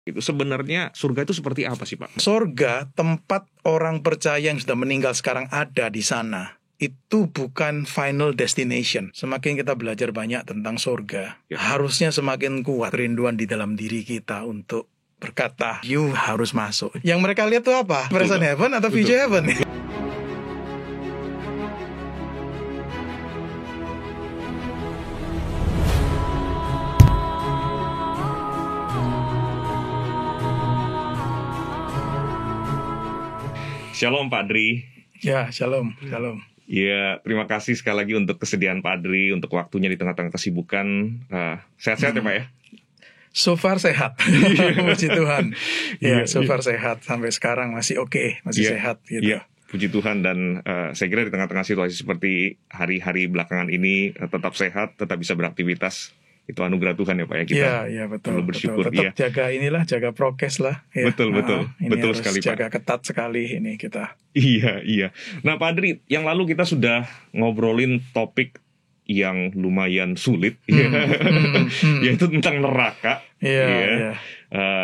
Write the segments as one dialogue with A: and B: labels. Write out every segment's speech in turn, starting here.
A: Itu sebenarnya surga itu seperti apa sih, Pak?
B: Surga, tempat orang percaya yang sudah meninggal sekarang ada di sana. Itu bukan final destination. Semakin kita belajar banyak tentang surga, harusnya semakin kuat kerinduan di dalam diri kita untuk berkata, you harus masuk. Yang mereka lihat itu apa? Present heaven atau future heaven?
A: Shalom Pak Dri.
B: Ya, shalom, shalom.
A: Ya, terima kasih sekali lagi untuk kesediaan Pak Dri, untuk waktunya di tengah-tengah kesibukan. Sehat-sehat ya Pak ya?
B: So far sehat, puji Tuhan. Ya, so far sehat sampai sekarang masih oke, masih sehat gitu.
A: Iya, puji Tuhan. Dan saya kira di tengah-tengah situasi seperti hari-hari belakangan ini tetap sehat, tetap bisa beraktivitas. Itu anugerah Tuhan ya Pak ya, kita
B: betul,
A: perlu bersyukur.
B: Tetap jaga prokes lah. Ya.
A: Betul
B: harus
A: sekali Pak.
B: Jaga ketat sekali ini kita.
A: Iya. Nah Pak Dri, yang lalu kita sudah ngobrolin topik yang lumayan sulit, yaitu tentang neraka.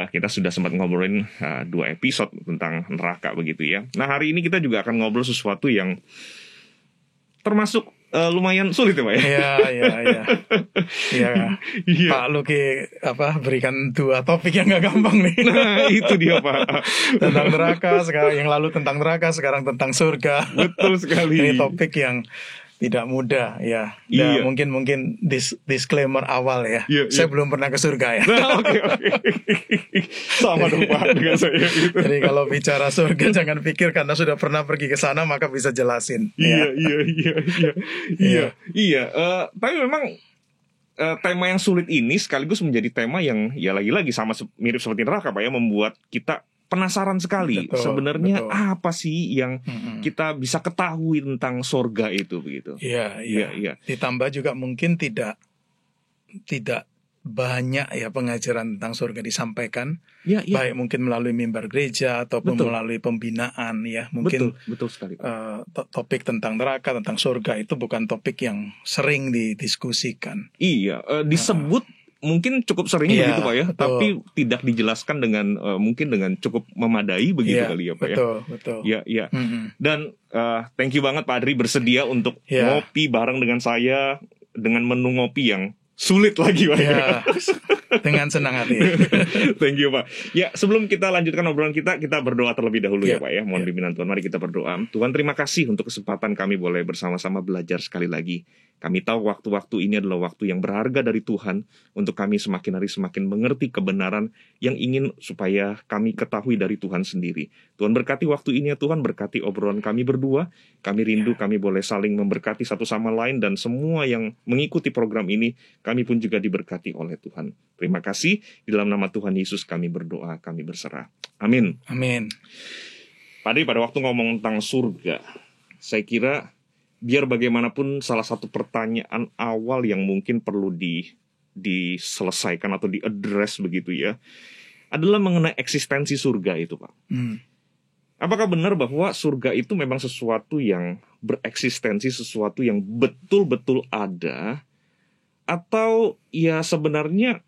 A: Kita sudah sempat ngobrolin 2 episode tentang neraka begitu ya. Nah hari ini kita juga akan ngobrol sesuatu yang termasuk lumayan sulit ya Pak ya.
B: Iya. Pak Luki berikan 2 topik yang gak gampang nih.
A: Nah itu dia Pak.
B: Tentang neraka, sekarang yang lalu tentang neraka, sekarang tentang surga.
A: Betul sekali.
B: Ini topik yang tidak mudah ya. Iya. Mungkin disclaimer awal ya. Saya belum pernah ke surga ya.
A: Nah, oke. Sama dong Pak dengan saya gitu.
B: Jadi kalau bicara surga jangan pikir karena sudah pernah pergi ke sana maka bisa jelasin.
A: Iya. Tapi memang tema yang sulit ini sekaligus menjadi tema yang ya lagi-lagi sama mirip seperti neraka Pak ya, membuat kita penasaran sekali sebenarnya apa sih yang kita bisa ketahui tentang surga itu begitu.
B: Iya. Ditambah juga mungkin tidak banyak ya pengajaran tentang surga disampaikan. Baik mungkin melalui mimbar gereja ataupun melalui pembinaan ya. Mungkin
A: betul sekali.
B: Topik tentang neraka, tentang surga itu bukan topik yang sering didiskusikan.
A: Iya, disebut mungkin cukup sering begitu Pak ya, tapi tidak dijelaskan dengan mungkin dengan cukup memadai begitu kali ya Pak ya.
B: Betul.
A: Iya. Dan thank you banget Pak Adri bersedia untuk ngopi bareng dengan saya dengan menu ngopi yang sulit lagi Pak ya.
B: Dengan senang hati.
A: Thank you Pak. Ya, sebelum kita lanjutkan obrolan kita berdoa terlebih dahulu ya Pak ya. Mohon bimbingan Tuhan. Mari kita berdoa. Tuhan, terima kasih untuk kesempatan kami boleh bersama-sama belajar sekali lagi. Kami tahu waktu-waktu ini adalah waktu yang berharga dari Tuhan untuk kami semakin hari semakin mengerti kebenaran yang ingin supaya kami ketahui dari Tuhan sendiri. Tuhan berkati waktu ini ya Tuhan, berkati obrolan kami berdua. Kami rindu kami boleh saling memberkati satu sama lain, dan semua yang mengikuti program ini kami pun juga diberkati oleh Tuhan. Terima kasih, di dalam nama Tuhan Yesus kami berdoa, kami berserah. Amin. Pada waktu ngomong tentang surga, saya kira biar bagaimanapun salah satu pertanyaan awal yang mungkin perlu diselesaikan atau diadres begitu ya, adalah mengenai eksistensi surga itu Pak. Apakah benar bahwa surga itu memang sesuatu yang bereksistensi, sesuatu yang betul-betul ada, atau ya sebenarnya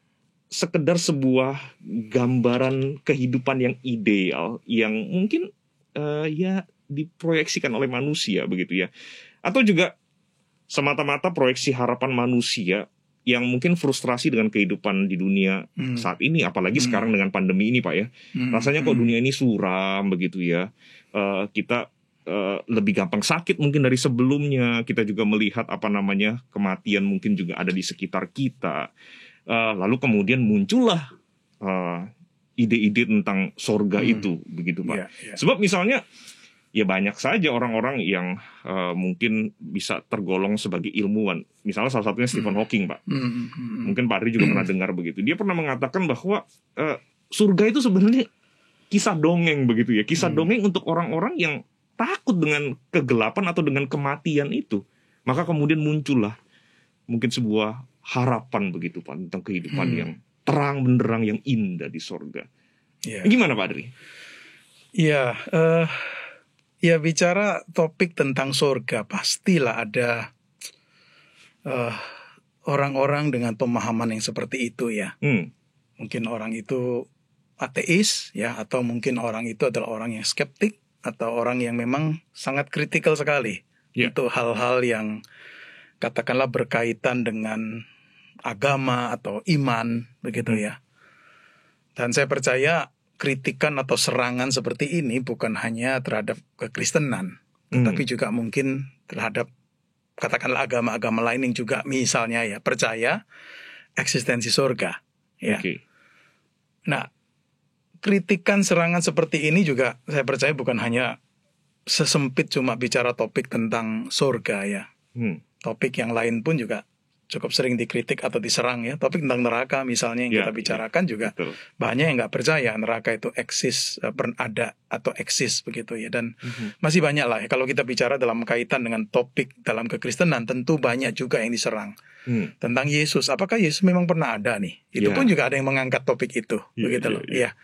A: sekedar sebuah gambaran kehidupan yang ideal yang mungkin diproyeksikan oleh manusia begitu ya, atau juga semata-mata proyeksi harapan manusia yang mungkin frustrasi dengan kehidupan di dunia saat ini, apalagi sekarang dengan pandemi ini Pak ya. Rasanya kok dunia ini suram begitu ya. Kita lebih gampang sakit mungkin dari sebelumnya. Kita juga melihat kematian mungkin juga ada di sekitar kita. Lalu kemudian muncullah ide-ide tentang sorga itu begitu Pak. Sebab misalnya ya banyak saja orang-orang yang mungkin bisa tergolong sebagai ilmuwan. Misalnya salah satunya Stephen Hawking Pak. Mungkin Pak Adri juga pernah dengar begitu. Dia pernah mengatakan bahwa surga itu sebenarnya kisah dongeng begitu ya. Kisah dongeng untuk orang-orang yang takut dengan kegelapan atau dengan kematian itu. Maka kemudian muncullah mungkin sebuah harapan begitu Pak, tentang kehidupan yang terang benderang, yang indah di surga. Gimana Pak Adri?
B: Ya bicara topik tentang surga, pastilah ada orang-orang dengan pemahaman yang seperti itu ya. Mungkin orang itu ateis ya, atau mungkin orang itu adalah orang yang skeptik atau orang yang memang sangat kritikal sekali untuk hal-hal yang katakanlah berkaitan dengan agama atau iman begitu ya. Dan saya percaya kritikan atau serangan seperti ini bukan hanya terhadap kekristenan, tetapi juga mungkin terhadap katakanlah agama-agama lain yang juga misalnya ya percaya eksistensi surga ya. Nah, kritikan serangan seperti ini juga saya percaya bukan hanya sesempit cuma bicara topik tentang surga ya. Topik yang lain pun juga cukup sering dikritik atau diserang ya. Topik tentang neraka misalnya yang kita bicarakan juga banyak yang nggak percaya neraka itu eksis, ada atau eksis begitu ya. Dan masih banyak lah ya. Kalau kita bicara dalam kaitan dengan topik dalam kekristenan, tentu banyak juga yang diserang. Tentang Yesus, apakah Yesus memang pernah ada nih? Itu pun juga ada yang mengangkat topik itu begitu loh. Iya.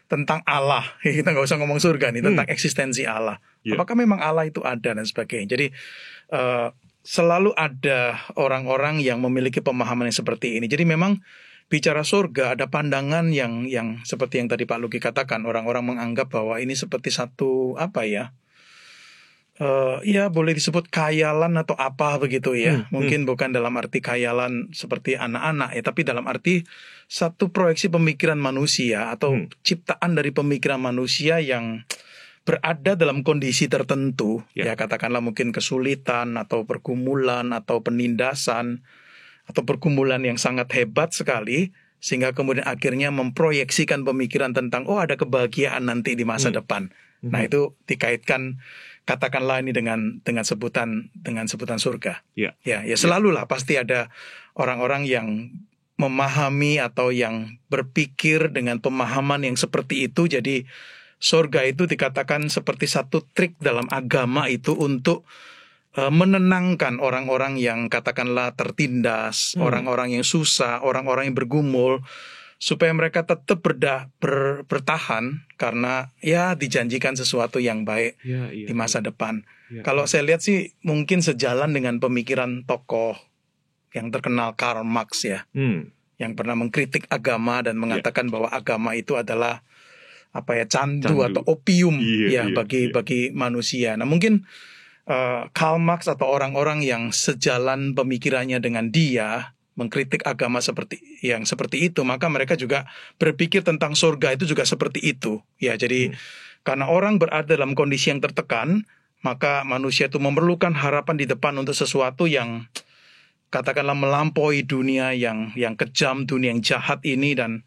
B: Tentang Allah, kita nggak usah ngomong surga nih, tentang eksistensi Allah. Apakah memang Allah itu ada dan sebagainya. Jadi selalu ada orang-orang yang memiliki pemahaman yang seperti ini. Jadi memang bicara surga ada pandangan yang seperti yang tadi Pak Luki katakan, orang-orang menganggap bahwa ini seperti satu apa ya? Ya boleh disebut khayalan atau apa begitu ya. Mungkin bukan dalam arti khayalan seperti anak-anak ya, tapi dalam arti satu proyeksi pemikiran manusia atau ciptaan dari pemikiran manusia yang berada dalam kondisi tertentu, ya katakanlah mungkin kesulitan atau pergumulan atau penindasan atau pergumulan yang sangat hebat sekali, sehingga kemudian akhirnya memproyeksikan pemikiran tentang ada kebahagiaan nanti di masa depan. Nah itu dikaitkan katakanlah ini dengan sebutan surga. Ya selalulah pasti ada orang-orang yang memahami atau yang berpikir dengan pemahaman yang seperti itu. Jadi surga itu dikatakan seperti satu trik dalam agama itu untuk menenangkan orang-orang yang katakanlah tertindas, orang-orang yang susah, orang-orang yang bergumul, supaya mereka tetap bertahan karena ya dijanjikan sesuatu yang baik di masa depan. Kalau saya lihat sih mungkin sejalan dengan pemikiran tokoh yang terkenal Karl Marx ya, yang pernah mengkritik agama dan mengatakan bahwa agama itu adalah candu atau opium bagi manusia. Nah mungkin Karl Marx atau orang-orang yang sejalan pemikirannya dengan dia mengkritik agama seperti itu, maka mereka juga berpikir tentang surga itu juga seperti itu. Ya, jadi karena orang berada dalam kondisi yang tertekan, maka manusia itu memerlukan harapan di depan untuk sesuatu yang katakanlah melampaui dunia yang kejam, dunia yang jahat ini, dan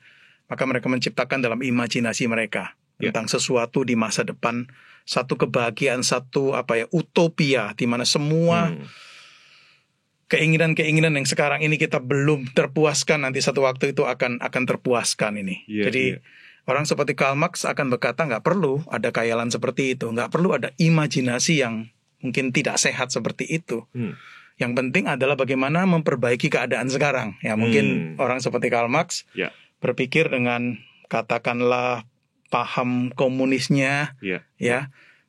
B: maka mereka menciptakan dalam imajinasi mereka tentang sesuatu di masa depan, satu kebahagiaan, satu utopia di mana semua keinginan-keinginan yang sekarang ini kita belum terpuaskan nanti satu waktu itu akan terpuaskan ini. Jadi orang seperti Karl Marx akan berkata nggak perlu ada khayalan seperti itu, nggak perlu ada imajinasi yang mungkin tidak sehat seperti itu. Yang penting adalah bagaimana memperbaiki keadaan sekarang. Ya mungkin orang seperti Karl Marx berpikir dengan katakanlah paham komunisnya,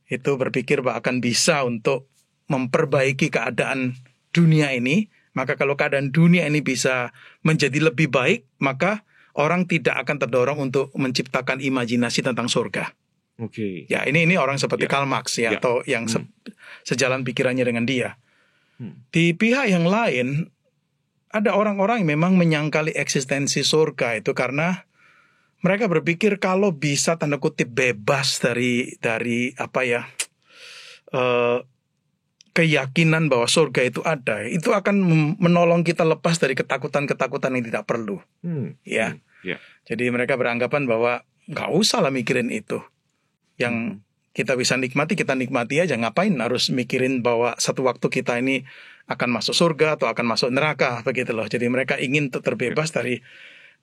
B: itu berpikir bahwa akan bisa untuk memperbaiki keadaan dunia ini. Maka kalau keadaan dunia ini bisa menjadi lebih baik, maka orang tidak akan terdorong untuk menciptakan imajinasi tentang surga. Ya ini orang seperti Karl Marx atau yang sejalan pikirannya dengan dia. Di pihak yang lain ada orang-orang yang memang menyangkali eksistensi surga itu karena mereka berpikir kalau bisa tanda kutip bebas dari keyakinan bahwa surga itu ada, itu akan menolong kita lepas dari ketakutan-ketakutan yang tidak perlu. Jadi mereka beranggapan bahwa nggak usah lah mikirin itu. Yang kita bisa nikmati, kita nikmati aja. Ngapain harus mikirin bahwa satu waktu kita ini akan masuk surga atau akan masuk neraka, begitu loh. Jadi mereka ingin terbebas dari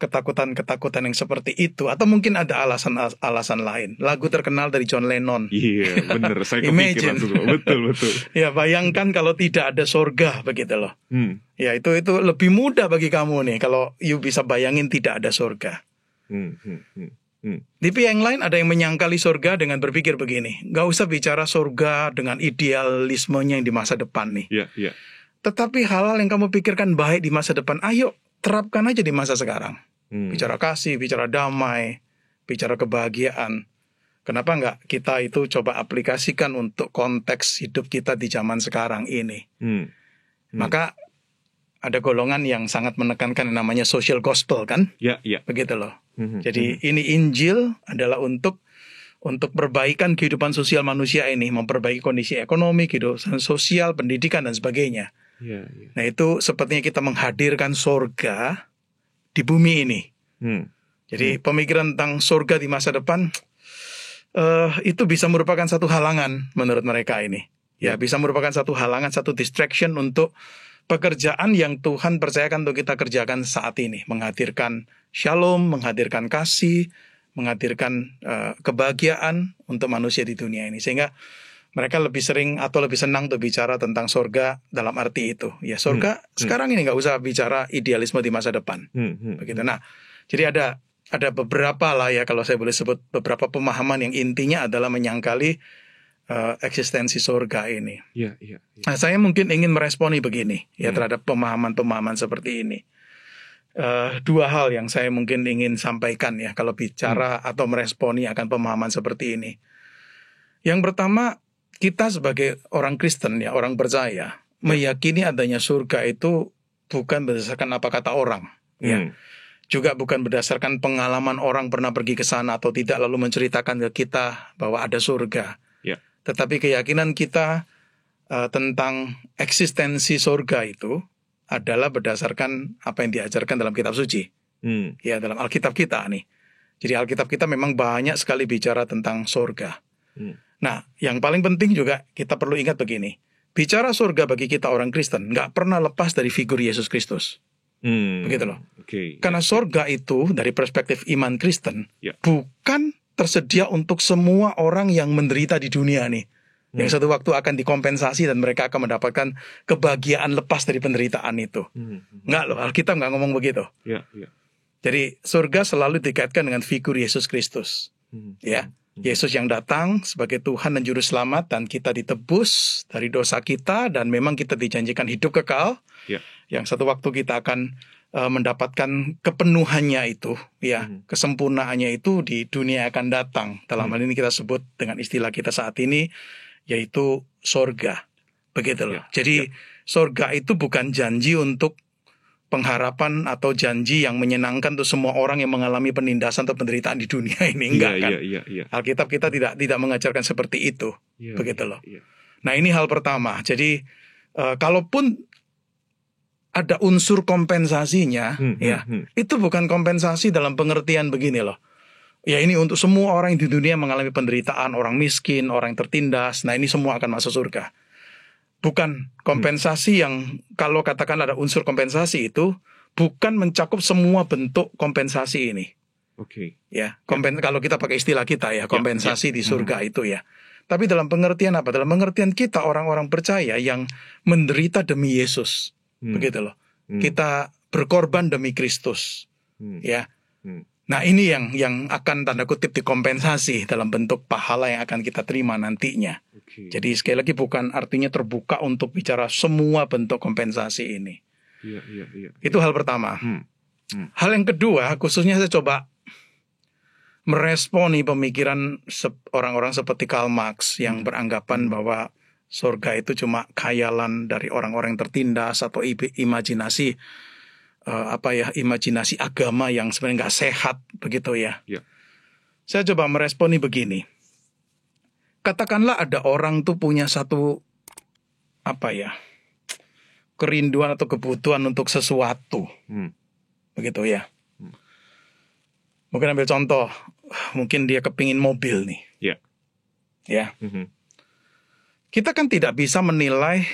B: ketakutan-ketakutan yang seperti itu. Atau mungkin ada alasan lain. Lagu terkenal dari John Lennon.
A: Iya, benar. Saya kepikiran juga. Betul.
B: Ya, bayangkan kalau tidak ada surga, begitu loh. Ya, itu lebih mudah bagi kamu nih kalau you bisa bayangin tidak ada surga. Di pihak yang lain ada yang menyangkali surga dengan berpikir begini, gak usah bicara surga dengan idealismenya yang di masa depan nih. Tetapi hal-hal yang kamu pikirkan baik di masa depan, ayo terapkan aja di masa sekarang. Bicara kasih, bicara damai, bicara kebahagiaan, kenapa nggak kita itu coba aplikasikan untuk konteks hidup kita di zaman sekarang ini? Maka ada golongan yang sangat menekankan yang namanya social gospel kan? Begitu loh. Jadi ini Injil adalah untuk perbaikan kehidupan sosial manusia ini, memperbaiki kondisi ekonomi, kehidupan sosial, pendidikan dan sebagainya. Nah itu sepertinya kita menghadirkan sorga di bumi ini. Jadi pemikiran tentang sorga di masa depan itu bisa merupakan satu halangan menurut mereka ini. Ya bisa merupakan satu halangan, satu distraction untuk pekerjaan yang Tuhan percayakan untuk kita kerjakan saat ini. Menghadirkan shalom, menghadirkan kasih, menghadirkan kebahagiaan untuk manusia di dunia ini. Sehingga mereka lebih sering atau lebih senang untuk bicara tentang sorga dalam arti itu. Ya sorga sekarang ini nggak usah bicara idealisme di masa depan. Begitu. Nah, jadi ada beberapa lah ya kalau saya boleh sebut beberapa pemahaman yang intinya adalah menyangkali eksistensi sorga ini. Nah, saya mungkin ingin meresponi begini ya terhadap pemahaman-pemahaman seperti ini. Dua hal yang saya mungkin ingin sampaikan ya kalau bicara atau meresponi akan pemahaman seperti ini. Yang pertama, kita sebagai orang Kristen ya, orang percaya, meyakini adanya surga itu bukan berdasarkan apa kata orang ya. Juga bukan berdasarkan pengalaman orang pernah pergi ke sana atau tidak lalu menceritakan ke kita bahwa ada surga. Tetapi keyakinan kita tentang eksistensi surga itu adalah berdasarkan apa yang diajarkan dalam kitab suci. Ya, dalam Alkitab kita nih. Jadi Alkitab kita memang banyak sekali bicara tentang surga. Nah, yang paling penting juga kita perlu ingat begini. Bicara surga bagi kita orang Kristen nggak pernah lepas dari figur Yesus Kristus. Begitu loh. Karena surga itu dari perspektif iman Kristen bukan tersedia untuk semua orang yang menderita di dunia nih. Yang satu waktu akan dikompensasi dan mereka akan mendapatkan kebahagiaan lepas dari penderitaan itu. Enggak loh, Alkitab nggak ngomong begitu. Jadi surga selalu dikaitkan dengan figur Yesus Kristus. Ya, Yesus yang datang sebagai Tuhan dan Juru Selamat dan kita ditebus dari dosa kita dan memang kita dijanjikan hidup kekal. Yang satu waktu kita akan mendapatkan kepenuhannya itu, ya, kesempurnaannya itu di dunia yang akan datang. Dalam hal ini kita sebut dengan istilah kita saat ini, yaitu sorga. Begitu loh. Jadi sorga itu bukan janji untuk pengharapan atau janji yang menyenangkan untuk semua orang yang mengalami penindasan atau penderitaan di dunia ini. Enggak kan? Alkitab kita tidak mengajarkan seperti itu. Begitu loh. Nah ini hal pertama. Jadi kalaupun ada unsur kompensasinya, itu bukan kompensasi dalam pengertian begini loh. Ya ini untuk semua orang di dunia mengalami penderitaan, orang miskin, orang yang tertindas. Nah ini semua akan masuk surga. Bukan kompensasi yang kalau katakan ada unsur kompensasi itu bukan mencakup semua bentuk kompensasi ini. Ya, kalau kita pakai istilah kita ya kompensasi di surga itu ya. Tapi dalam pengertian apa? Dalam pengertian kita orang-orang percaya yang menderita demi Yesus. Begitu loh. Kita berkorban demi Kristus. Ya. Nah, ini yang akan tanda kutip dikompensasi dalam bentuk pahala yang akan kita terima nantinya. Jadi sekali lagi bukan artinya terbuka untuk bicara semua bentuk kompensasi ini. Itu hal pertama. Hal yang kedua, khususnya saya coba meresponi pemikiran orang-orang seperti Karl Marx yang beranggapan bahwa surga itu cuma khayalan dari orang-orang yang tertindas atau imajinasi imajinasi agama yang sebenarnya nggak sehat begitu ya. Saya coba meresponi begini. Katakanlah ada orang tuh punya satu kerinduan atau kebutuhan untuk sesuatu, begitu ya. Mungkin ambil contoh, mungkin dia kepingin mobil nih. Ya. Kita kan tidak bisa menilai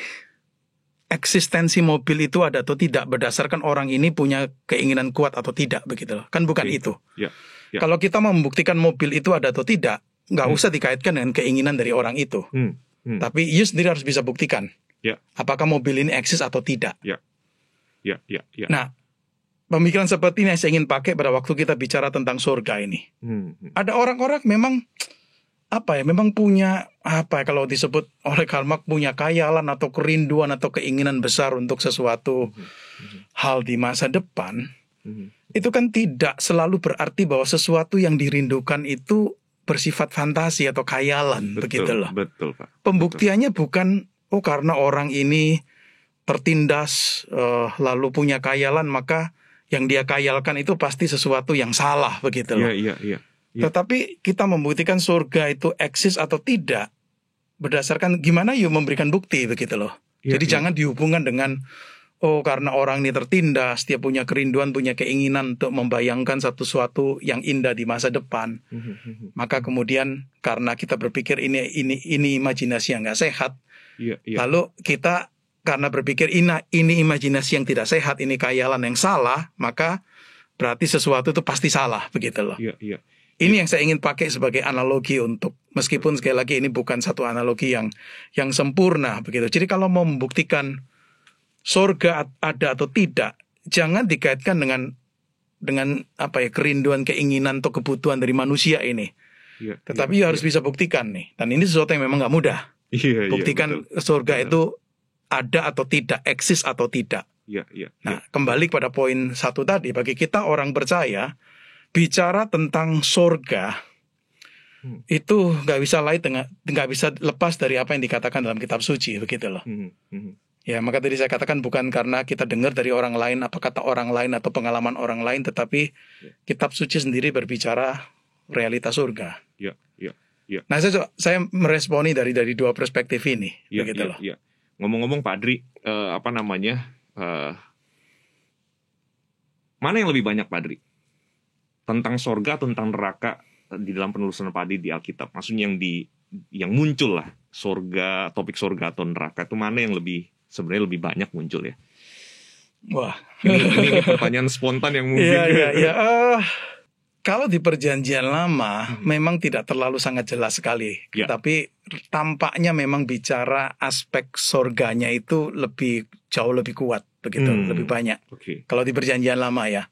B: eksistensi mobil itu ada atau tidak berdasarkan orang ini punya keinginan kuat atau tidak, begitu loh. Kan bukan itu. Kalau kita mau membuktikan mobil itu ada atau tidak, nggak usah dikaitkan dengan keinginan dari orang itu. Tapi you sendiri harus bisa buktikan apakah mobil ini eksis atau tidak. Nah, pemikiran seperti ini yang saya ingin pakai pada waktu kita bicara tentang surga ini. Ada orang-orang memang memang punya kalau disebut oleh Karl Marx punya khayalan atau kerinduan atau keinginan besar untuk sesuatu hal di masa depan. itu kan tidak selalu berarti bahwa sesuatu yang dirindukan itu bersifat fantasi atau khayalan, begitu loh.
A: Betul, Pak.
B: Pembuktiannya bukan karena orang ini tertindas lalu punya khayalan, maka yang dia khayalkan itu pasti sesuatu yang salah, begitu loh.
A: Iya.
B: Tetapi kita membuktikan surga itu eksis atau tidak berdasarkan gimana memberikan bukti, begitu loh. Jadi jangan dihubungkan dengan karena orang ini tertindas, dia punya kerinduan, punya keinginan untuk membayangkan sesuatu yang indah di masa depan. Maka kemudian karena kita berpikir ini imajinasi yang nggak sehat, lalu kita karena berpikir ini imajinasi yang tidak sehat, ini khayalan yang salah, maka berarti sesuatu itu pasti salah, begitu loh. Ini yang saya ingin pakai sebagai analogi untuk, meskipun sekali lagi ini bukan satu analogi yang sempurna, begitu. Jadi kalau mau membuktikan surga ada atau tidak, jangan dikaitkan dengan kerinduan, keinginan atau kebutuhan dari manusia ini. Tetapi harus bisa buktikan nih. Dan ini sesuatu yang memang nggak mudah. Buktikan surga itu ada atau tidak, eksis atau tidak. Nah, kembali pada poin satu tadi, bagi kita orang percaya, bicara tentang surga itu nggak bisa lepas dari apa yang dikatakan dalam kitab suci, begitu loh. Ya, maka tadi saya katakan bukan karena kita dengar dari orang lain, apa kata orang lain atau pengalaman orang lain, tetapi kitab suci sendiri berbicara realitas surga. Nah, saya meresponi dari dua perspektif ini, begitu loh.
A: Ngomong-ngomong, Pak Adri, mana yang lebih banyak, Pak Adri? Tentang surga atau tentang neraka di dalam penelusuran Pak Adri di Alkitab? Maksudnya yang muncul lah, surga, topik surga atau neraka itu mana yang sebenarnya lebih banyak muncul ya?
B: Wah,
A: ini pertanyaan spontan yang mungkin.
B: Kalau di Perjanjian Lama memang tidak terlalu sangat jelas sekali, tapi tampaknya memang bicara aspek surganya itu jauh lebih kuat, begitu, lebih banyak. Kalau di Perjanjian Lama ya.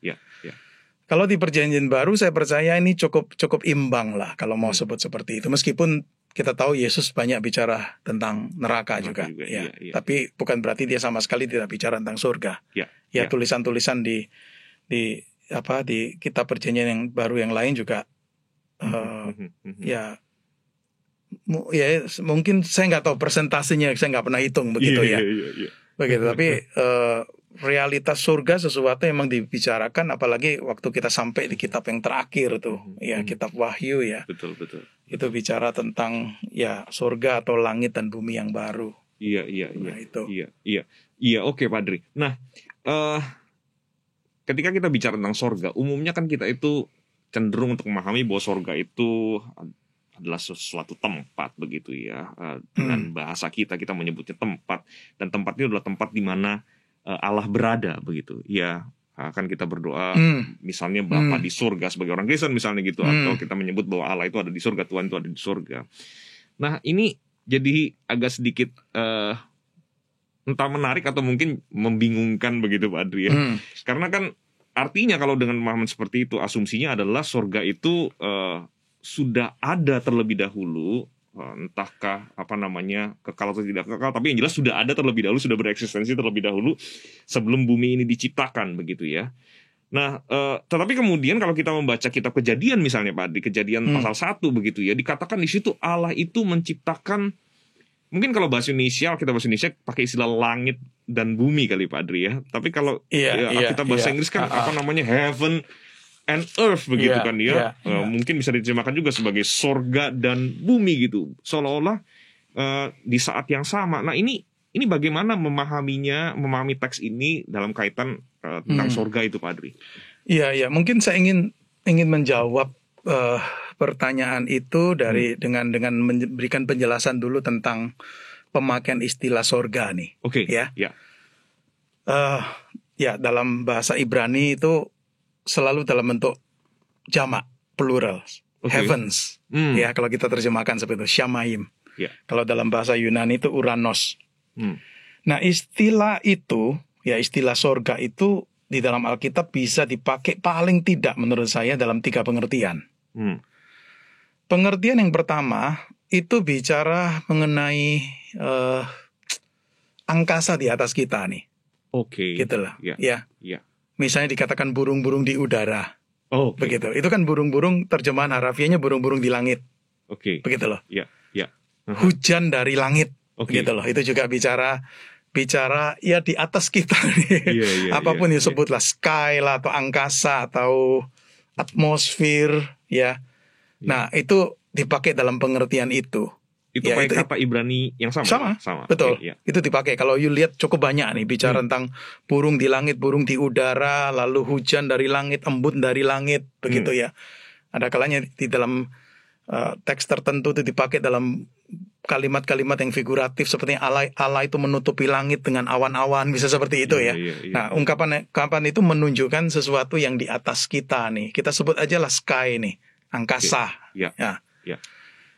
B: Kalau di Perjanjian Baru saya percaya ini cukup imbang lah kalau mau sebut seperti itu, meskipun kita tahu Yesus banyak bicara tentang neraka juga. Tapi bukan berarti dia sama sekali tidak bicara tentang surga. Tulisan-tulisan di kitab Perjanjian yang Baru yang lain juga mungkin saya nggak tahu persentasenya, saya nggak pernah hitung begitu begitu. Tapi realitas surga sesuatu yang memang dibicarakan, apalagi waktu kita sampai di kitab yang terakhir tuh, kitab Wahyu ya.
A: Betul.
B: Itu bicara tentang surga atau langit dan bumi yang baru.
A: Oke, Pak Adri. Nah, ketika kita bicara tentang surga, umumnya kan kita itu cenderung untuk memahami bahwa surga itu adalah sesuatu tempat, begitu ya. Dengan bahasa kita menyebutnya tempat, dan tempat itu adalah tempat di mana Allah berada, begitu. Akan kita berdoa misalnya Bapa di surga sebagai orang Kristen misalnya gitu, atau kita menyebut bahwa Allah itu ada di surga, Tuhan itu ada di surga. Nah, ini jadi agak sedikit entah menarik atau mungkin membingungkan begitu, Pak Adri ya. Karena kan artinya kalau dengan pemahaman seperti itu, asumsinya adalah surga itu sudah ada terlebih dahulu, entahkah kekal atau tidak kekal, tapi yang jelas sudah ada terlebih dahulu, sudah bereksistensi terlebih dahulu sebelum bumi ini diciptakan, begitu ya. Nah, tetapi kemudian kalau kita membaca kitab Kejadian misalnya, Pak Adri, Kejadian pasal 1 begitu ya, dikatakan di situ Allah itu menciptakan, mungkin kalau bahasa Indonesia, kita bahasa Indonesia pakai istilah langit dan bumi kali, Pak Adri ya. Tapi kalau kita bahasa Inggris kan heaven and earth begitu kan ya. Mungkin bisa diterjemahkan juga sebagai sorga dan bumi gitu. Seolah-olah di saat yang sama. Nah, ini bagaimana memahami teks ini dalam kaitan tentang sorga itu, Pak Adri?
B: Iya, mungkin saya ingin menjawab pertanyaan itu dengan memberikan penjelasan dulu tentang pemakaian istilah sorga nih. Dalam bahasa Ibrani itu selalu dalam bentuk jamak, plural, heavens. Ya, kalau kita terjemahkan seperti itu, shamayim. Kalau dalam bahasa Yunani itu uranos. Nah, istilah itu, istilah sorga itu di dalam Alkitab bisa dipakai paling tidak menurut saya dalam 3 pengertian. Pengertian yang pertama itu bicara mengenai angkasa di atas kita nih. Gitulah. misalnya dikatakan burung-burung di udara.
A: Oh, okay.
B: Begitu. Itu kan burung-burung, terjemahan harafiahnya burung-burung di langit.
A: Oke.
B: Begitu loh.
A: Ya, ya.
B: Hujan dari langit.
A: Okay.
B: Gitu loh. Itu juga bicara ya di atas kita nih. Apapun sebutlah sky lah atau angkasa atau atmosfer ya. Nah, itu dipakai dalam pengertian itu.
A: Itu pakai kata Ibrani yang sama.
B: Sama. Betul. Okay, Itu dipakai. Kalau you lihat cukup banyak nih bicara tentang burung di langit, burung di udara, lalu hujan dari langit, embun dari langit, begitu ya. Ada kalanya di dalam teks tertentu itu dipakai dalam kalimat-kalimat yang figuratif seperti Allah itu menutupi langit dengan awan-awan, bisa seperti itu ya. Nah, ungkapan itu menunjukkan sesuatu yang di atas kita nih. Kita sebut aja lah sky nih, angkasa.
A: Ya.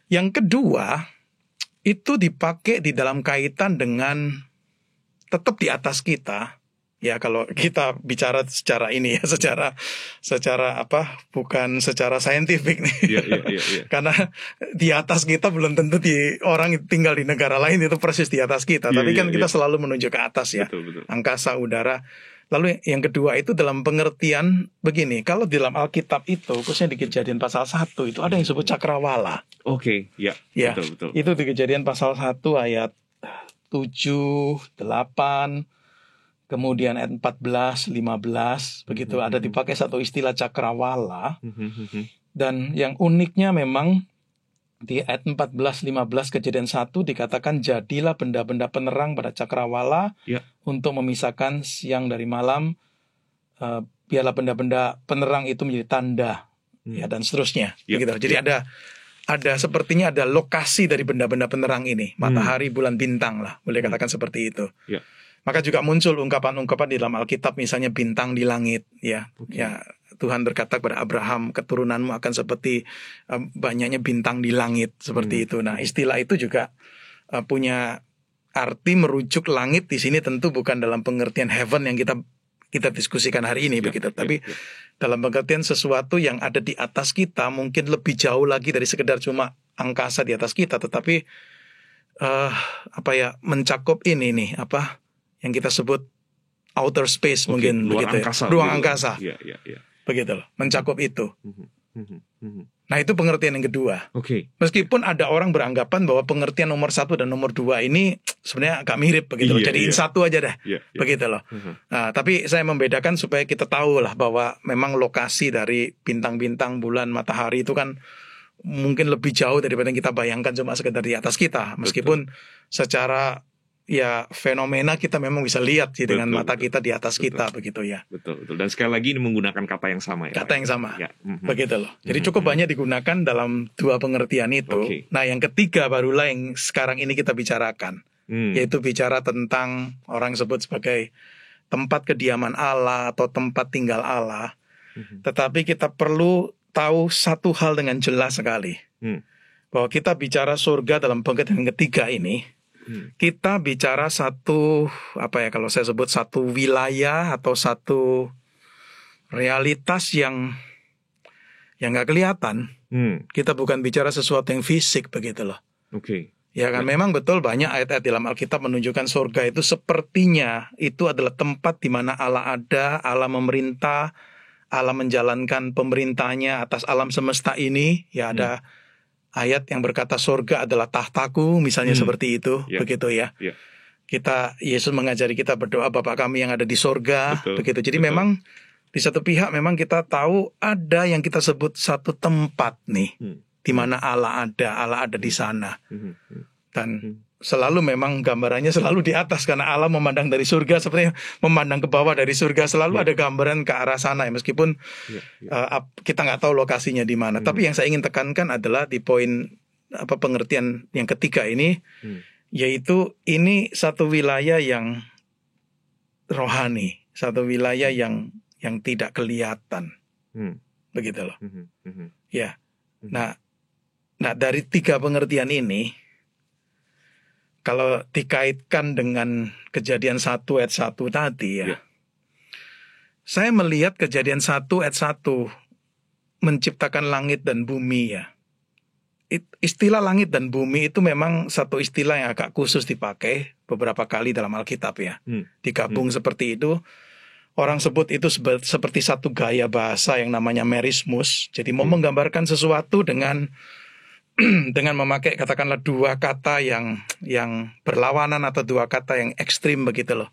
B: Yang kedua, itu dipakai di dalam kaitan dengan tetap di atas kita. Ya, kalau kita bicara secara ini ya, secara apa? Bukan secara saintifik nih.
A: Iya.
B: Karena di atas kita belum tentu orang tinggal di negara lain itu persis di atas kita. Tapi kan kita selalu menuju ke atas ya.
A: Betul.
B: Angkasa, udara. Lalu yang kedua itu dalam pengertian begini. Kalau di dalam Alkitab itu, khususnya di Kejadian pasal 1 itu ada yang disebut cakrawala.
A: Oke, ya. Betul.
B: Itu di Kejadian pasal 1 ayat 7, 8, kemudian ayat 14, 15, begitu ada dipakai satu istilah cakrawala. Dan yang uniknya memang di ayat 14, 15 Kejadian 1 dikatakan jadilah benda-benda penerang pada cakrawala untuk memisahkan siang dari malam. Biarlah benda-benda penerang itu menjadi tanda ya, dan seterusnya. Begitu. Jadi ada sepertinya ada lokasi dari benda-benda penerang ini, matahari, bulan, bintang lah, boleh katakan seperti itu. Maka juga muncul ungkapan-ungkapan di dalam Alkitab, misalnya bintang di langit, ya. Ya, Tuhan berkata kepada Abraham, keturunanmu akan seperti banyaknya bintang di langit, seperti itu. Nah, istilah itu juga punya arti merujuk langit di sini tentu bukan dalam pengertian heaven yang kita diskusikan hari ini, begitu. Tapi dalam pengertian sesuatu yang ada di atas kita, mungkin lebih jauh lagi dari sekedar cuma angkasa di atas kita, tetapi mencakup ini nih, yang kita sebut outer space, mungkin begitu
A: angkasa,
B: ya. Ruang angkasa.
A: Iya.
B: Begitu loh, mencakup itu. Nah, itu pengertian yang kedua. Meskipun ada orang beranggapan bahwa pengertian nomor 1 dan nomor 2 ini sebenarnya agak mirip begitu loh. Jadiin satu aja dah. Begitu loh. Nah, tapi saya membedakan supaya kita tahu lah bahwa memang lokasi dari bintang-bintang, bulan, matahari itu kan mungkin lebih jauh daripada yang kita bayangkan cuma sekedar di atas kita. Meskipun secara fenomena kita memang bisa lihat sih dengan mata kita di atas kita, begitu ya.
A: Betul. Dan sekali lagi ini menggunakan kata yang sama ya.
B: Kata yang sama. Begitu loh. Jadi cukup banyak digunakan dalam dua pengertian itu. Nah, yang ketiga barulah yang sekarang ini kita bicarakan. Yaitu bicara tentang orang sebut sebagai tempat kediaman Allah atau tempat tinggal Allah. Tetapi kita perlu tahu satu hal dengan jelas sekali. Bahwa kita bicara surga dalam pengertian yang ketiga ini, kita bicara satu, kalau saya sebut satu wilayah atau satu realitas yang nggak kelihatan. Kita bukan bicara sesuatu yang fisik, begitu loh. Ya kan, memang betul banyak ayat-ayat dalam Alkitab menunjukkan surga itu sepertinya itu adalah tempat di mana Allah ada, Allah memerintah, Allah menjalankan pemerintahnya atas alam semesta ini. Ya, ada ayat yang berkata surga adalah tahtaku, misalnya seperti itu, begitu ya. Yesus mengajari kita berdoa Bapa kami yang ada di surga, begitu. Jadi memang di satu pihak memang kita tahu ada yang kita sebut satu tempat nih, di mana Allah ada di sana. Dan selalu memang gambarannya selalu di atas, karena Allah memandang dari surga seperti memandang ke bawah dari surga, selalu ada gambaran ke arah sana ya, meskipun kita nggak tahu lokasinya di mana. Tapi yang saya ingin tekankan adalah di poin pengertian yang ketiga ini, yaitu ini satu wilayah yang rohani, satu wilayah yang tidak kelihatan, begitu loh. Ya, nah dari tiga pengertian ini, kalau dikaitkan dengan Kejadian 1 ayat 1 tadi ya, saya melihat Kejadian 1 ayat 1 menciptakan langit dan bumi ya. Istilah langit dan bumi itu memang satu istilah yang agak khusus dipakai beberapa kali dalam Alkitab ya. Digabung seperti itu Orang sebut itu seperti satu gaya bahasa yang namanya merismus. Jadi mau menggambarkan sesuatu dengan dengan memakai katakanlah dua kata yang berlawanan atau dua kata yang ekstrim begitu loh.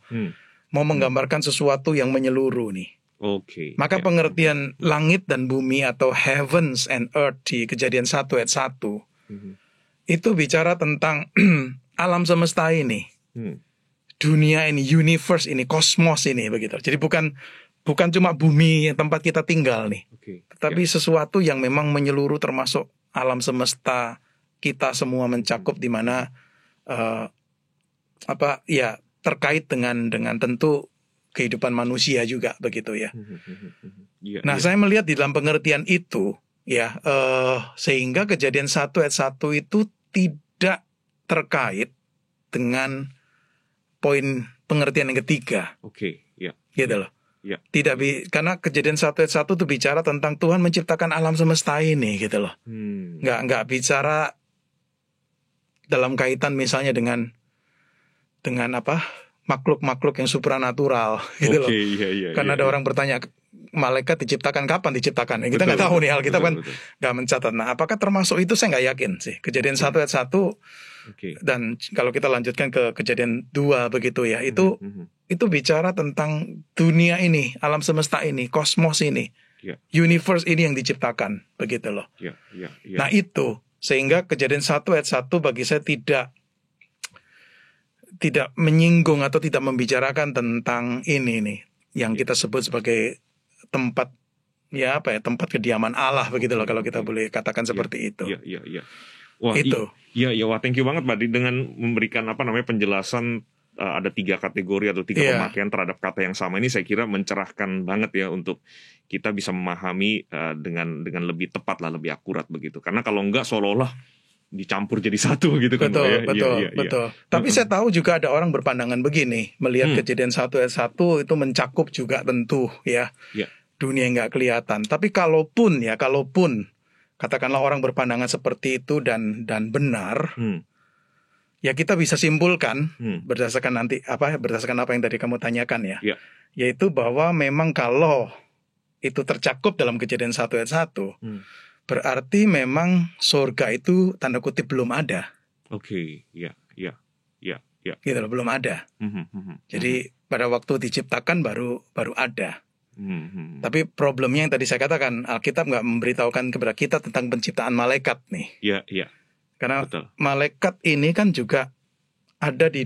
B: Mau menggambarkan sesuatu yang menyeluruh nih. Maka pengertian langit dan bumi atau heavens and earth di Kejadian 1 ayat 1 itu bicara tentang alam semesta ini. Dunia ini, universe ini, kosmos ini begitu. Jadi bukan cuma bumi tempat kita tinggal nih. Tetapi sesuatu yang memang menyeluruh termasuk alam semesta kita semua mencakup di mana terkait dengan tentu kehidupan manusia juga begitu ya. Nah, saya melihat di dalam pengertian itu ya sehingga Kejadian 1 ayat 1 itu tidak terkait dengan poin pengertian yang ketiga. Gitu loh. Karena Kejadian 1 ayat 1 itu bicara tentang Tuhan menciptakan alam semesta ini gitu loh. Nggak bicara dalam kaitan misalnya dengan makhluk-makhluk yang supranatural gitu loh. Karena ada orang bertanya malaikat diciptakan kapan diciptakan? Kita nggak tahu nih, Alkitab kan nggak mencatat. Nah, apakah termasuk itu saya nggak yakin sih. Kejadian 1 ayat 1 dan kalau kita lanjutkan ke Kejadian 2 begitu ya, itu bicara tentang dunia ini, alam semesta ini, kosmos ini, universe ini yang diciptakan begitu loh. Nah itu sehingga Kejadian 1 ayat 1 bagi saya tidak menyinggung atau tidak membicarakan tentang ini nih yang kita sebut sebagai tempat tempat kediaman Allah begitu loh, kalau kita boleh katakan seperti itu.
A: Wah,
B: itu.
A: Wah, thank you banget Pak dengan memberikan penjelasan ada 3 kategori atau 3 pemakaian terhadap kata yang sama ini. Saya kira mencerahkan banget ya untuk kita bisa memahami dengan lebih tepat lah, lebih akurat begitu. Karena kalau enggak seolah-olah dicampur jadi satu gitu kan.
B: Betul. Tapi saya tahu juga ada orang berpandangan begini, melihat Kejadian 1 ayat 1 itu mencakup juga tentu dunia yang nggak kelihatan. Tapi kalaupun katakanlah orang berpandangan seperti itu dan benar, ya kita bisa simpulkan berdasarkan apa yang tadi kamu tanyakan ya, yaitu bahwa memang kalau itu tercakup dalam Kejadian 1 ayat 1, berarti memang surga itu tanda kutip belum ada. Gitu loh, belum ada. Jadi pada waktu diciptakan baru ada. Tapi problemnya yang tadi saya katakan, Alkitab nggak memberitahukan kepada kita tentang penciptaan malaikat nih. Karena malaikat ini kan juga ada di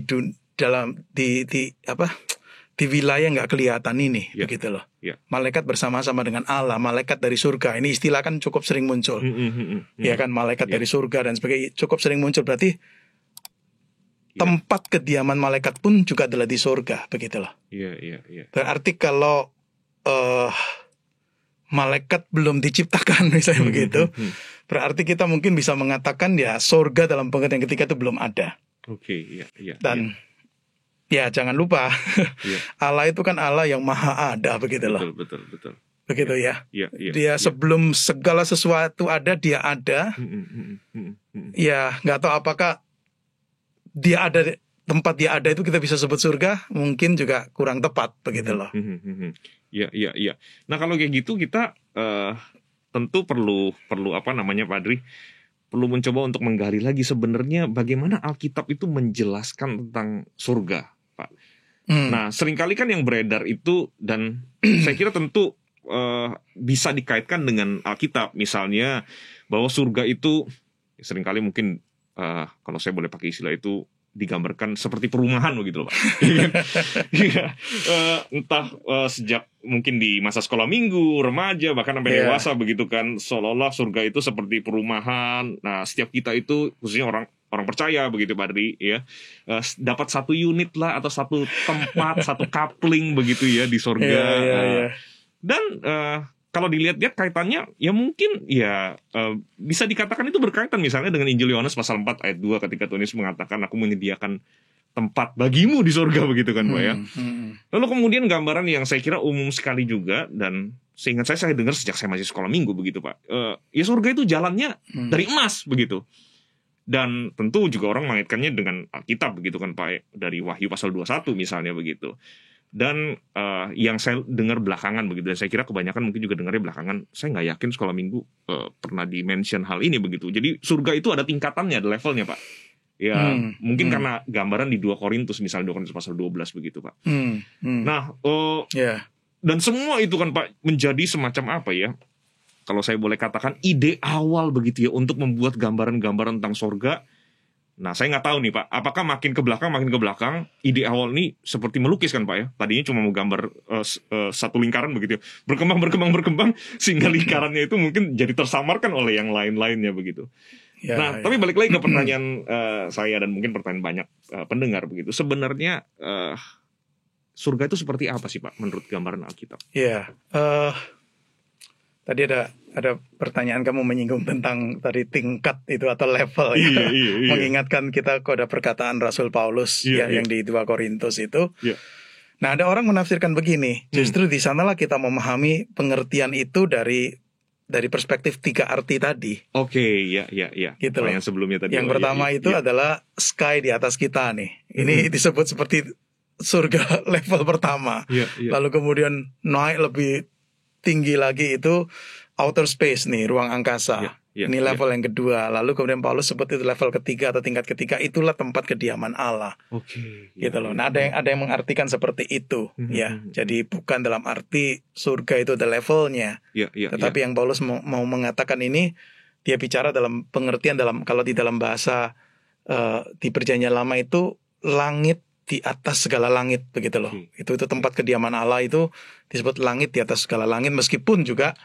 B: wilayah nggak kelihatan ini, begitu loh. Malaikat bersama-sama dengan Allah, malaikat dari surga. Ini istilah kan cukup sering muncul. Ya kan, malaikat dari surga dan sebagainya cukup sering muncul. Berarti tempat kediaman malaikat pun juga adalah di surga, begitu loh. Berarti kalau malaikat belum diciptakan misalnya begitu, berarti kita mungkin bisa mengatakan ya surga dalam pengertian ketiga itu belum ada. Dan ya jangan lupa Allah itu kan Allah yang maha ada begitu loh.
A: Betul.
B: Begitu ya. Dia sebelum segala sesuatu ada, dia ada. Ya nggak tahu apakah dia ada, tempat dia ada itu kita bisa sebut surga, mungkin juga kurang tepat begitu loh.
A: Nah kalau kayak gitu kita tentu perlu Pak Adri, perlu mencoba untuk menggali lagi sebenarnya bagaimana Alkitab itu menjelaskan tentang surga, Pak. Nah seringkali kan yang beredar itu, dan saya kira tentu bisa dikaitkan dengan Alkitab, misalnya bahwa surga itu seringkali mungkin kalau saya boleh pakai istilah itu digambarkan seperti perumahan begitu loh Pak. Entah sejak mungkin di masa sekolah minggu, remaja, bahkan sampai dewasa begitu kan, seolah-olah surga itu seperti perumahan. Nah setiap kita itu khususnya orang percaya begitu Pak Adri ya, dapat satu unit lah atau satu tempat, satu coupling begitu ya di surga. Dan kalau dilihat-lihat kaitannya ya mungkin bisa dikatakan itu berkaitan misalnya dengan Injil Yohanes pasal 4 ayat 2 ketika Tuhan Yesus mengatakan aku menyediakan tempat bagimu di surga begitu kan Pak ya. Lalu kemudian gambaran yang saya kira umum sekali juga, dan seingat saya dengar sejak saya masih sekolah minggu begitu Pak, ya surga itu jalannya dari emas begitu. Dan tentu juga orang mengaitkannya dengan Alkitab begitu kan Pak, dari Wahyu pasal 21 misalnya begitu. Dan yang saya dengar belakangan begitu, dan saya kira kebanyakan mungkin juga dengarnya belakangan, saya nggak yakin sekolah minggu pernah di-mention hal ini begitu. Jadi surga itu ada tingkatannya, ada levelnya, Pak. Ya, mungkin karena gambaran di 2 Korintus, misalnya 2 Korintus pasal 12 begitu, Pak. Nah, dan semua itu kan, Pak, menjadi semacam apa ya, kalau saya boleh katakan ide awal begitu ya, untuk membuat gambaran-gambaran tentang surga. Nah, saya nggak tahu nih, Pak, apakah makin ke belakang, ide awal ini seperti melukis kan, Pak ya. Tadinya cuma mau gambar satu lingkaran begitu ya. Berkembang, sehingga lingkarannya itu mungkin jadi tersamarkan oleh yang lain-lainnya begitu. Tapi balik lagi ke pertanyaan saya dan mungkin pertanyaan banyak pendengar begitu. Sebenarnya surga itu seperti apa sih, Pak, menurut gambaran Alkitab?
B: Tadi ada pertanyaan kamu menyinggung tentang tadi tingkat itu atau level ya. Mengingatkan kita kepada perkataan Rasul Paulus yang di 2 Korintus itu. Nah, ada orang menafsirkan begini, justru di sanalah kita memahami pengertian itu dari perspektif 3 arti tadi. Gitu loh. Yang sebelumnya tadi. Yang pertama itu adalah sky di atas kita nih. Ini disebut seperti surga level pertama. Lalu kemudian naik lebih tinggi lagi itu outer space nih, ruang angkasa. Ini level yang kedua. Lalu kemudian Paulus sebut itu level ketiga atau tingkat ketiga, itulah tempat kediaman Allah. Gitu loh. Nah, ada yang mengartikan seperti itu ya. Jadi bukan dalam arti surga itu ada levelnya. Tetapi yang Paulus mau mengatakan ini, dia bicara dalam pengertian kalau di dalam bahasa di Perjanjian Lama itu langit di atas segala langit begitu loh. Itu tempat kediaman Allah itu disebut langit di atas segala langit, meskipun juga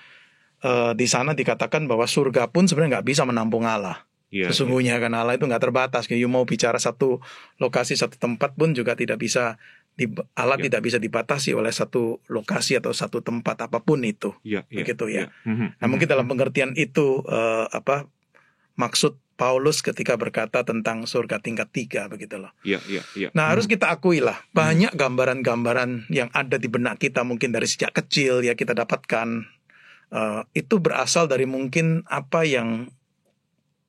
B: di sana dikatakan bahwa surga pun sebenarnya nggak bisa menampung Allah. Sesungguhnya kan Allah itu nggak terbatas. You mau bicara satu lokasi, satu tempat pun juga tidak bisa. Allah tidak bisa dibatasi oleh satu lokasi atau satu tempat apapun itu. Begitu ya. Nah, mungkin dalam pengertian itu maksud Paulus ketika berkata tentang surga tingkat 3 begitu loh. Nah, harus kita akui lah, banyak gambaran-gambaran yang ada di benak kita mungkin dari sejak kecil ya kita dapatkan. Itu berasal dari mungkin apa yang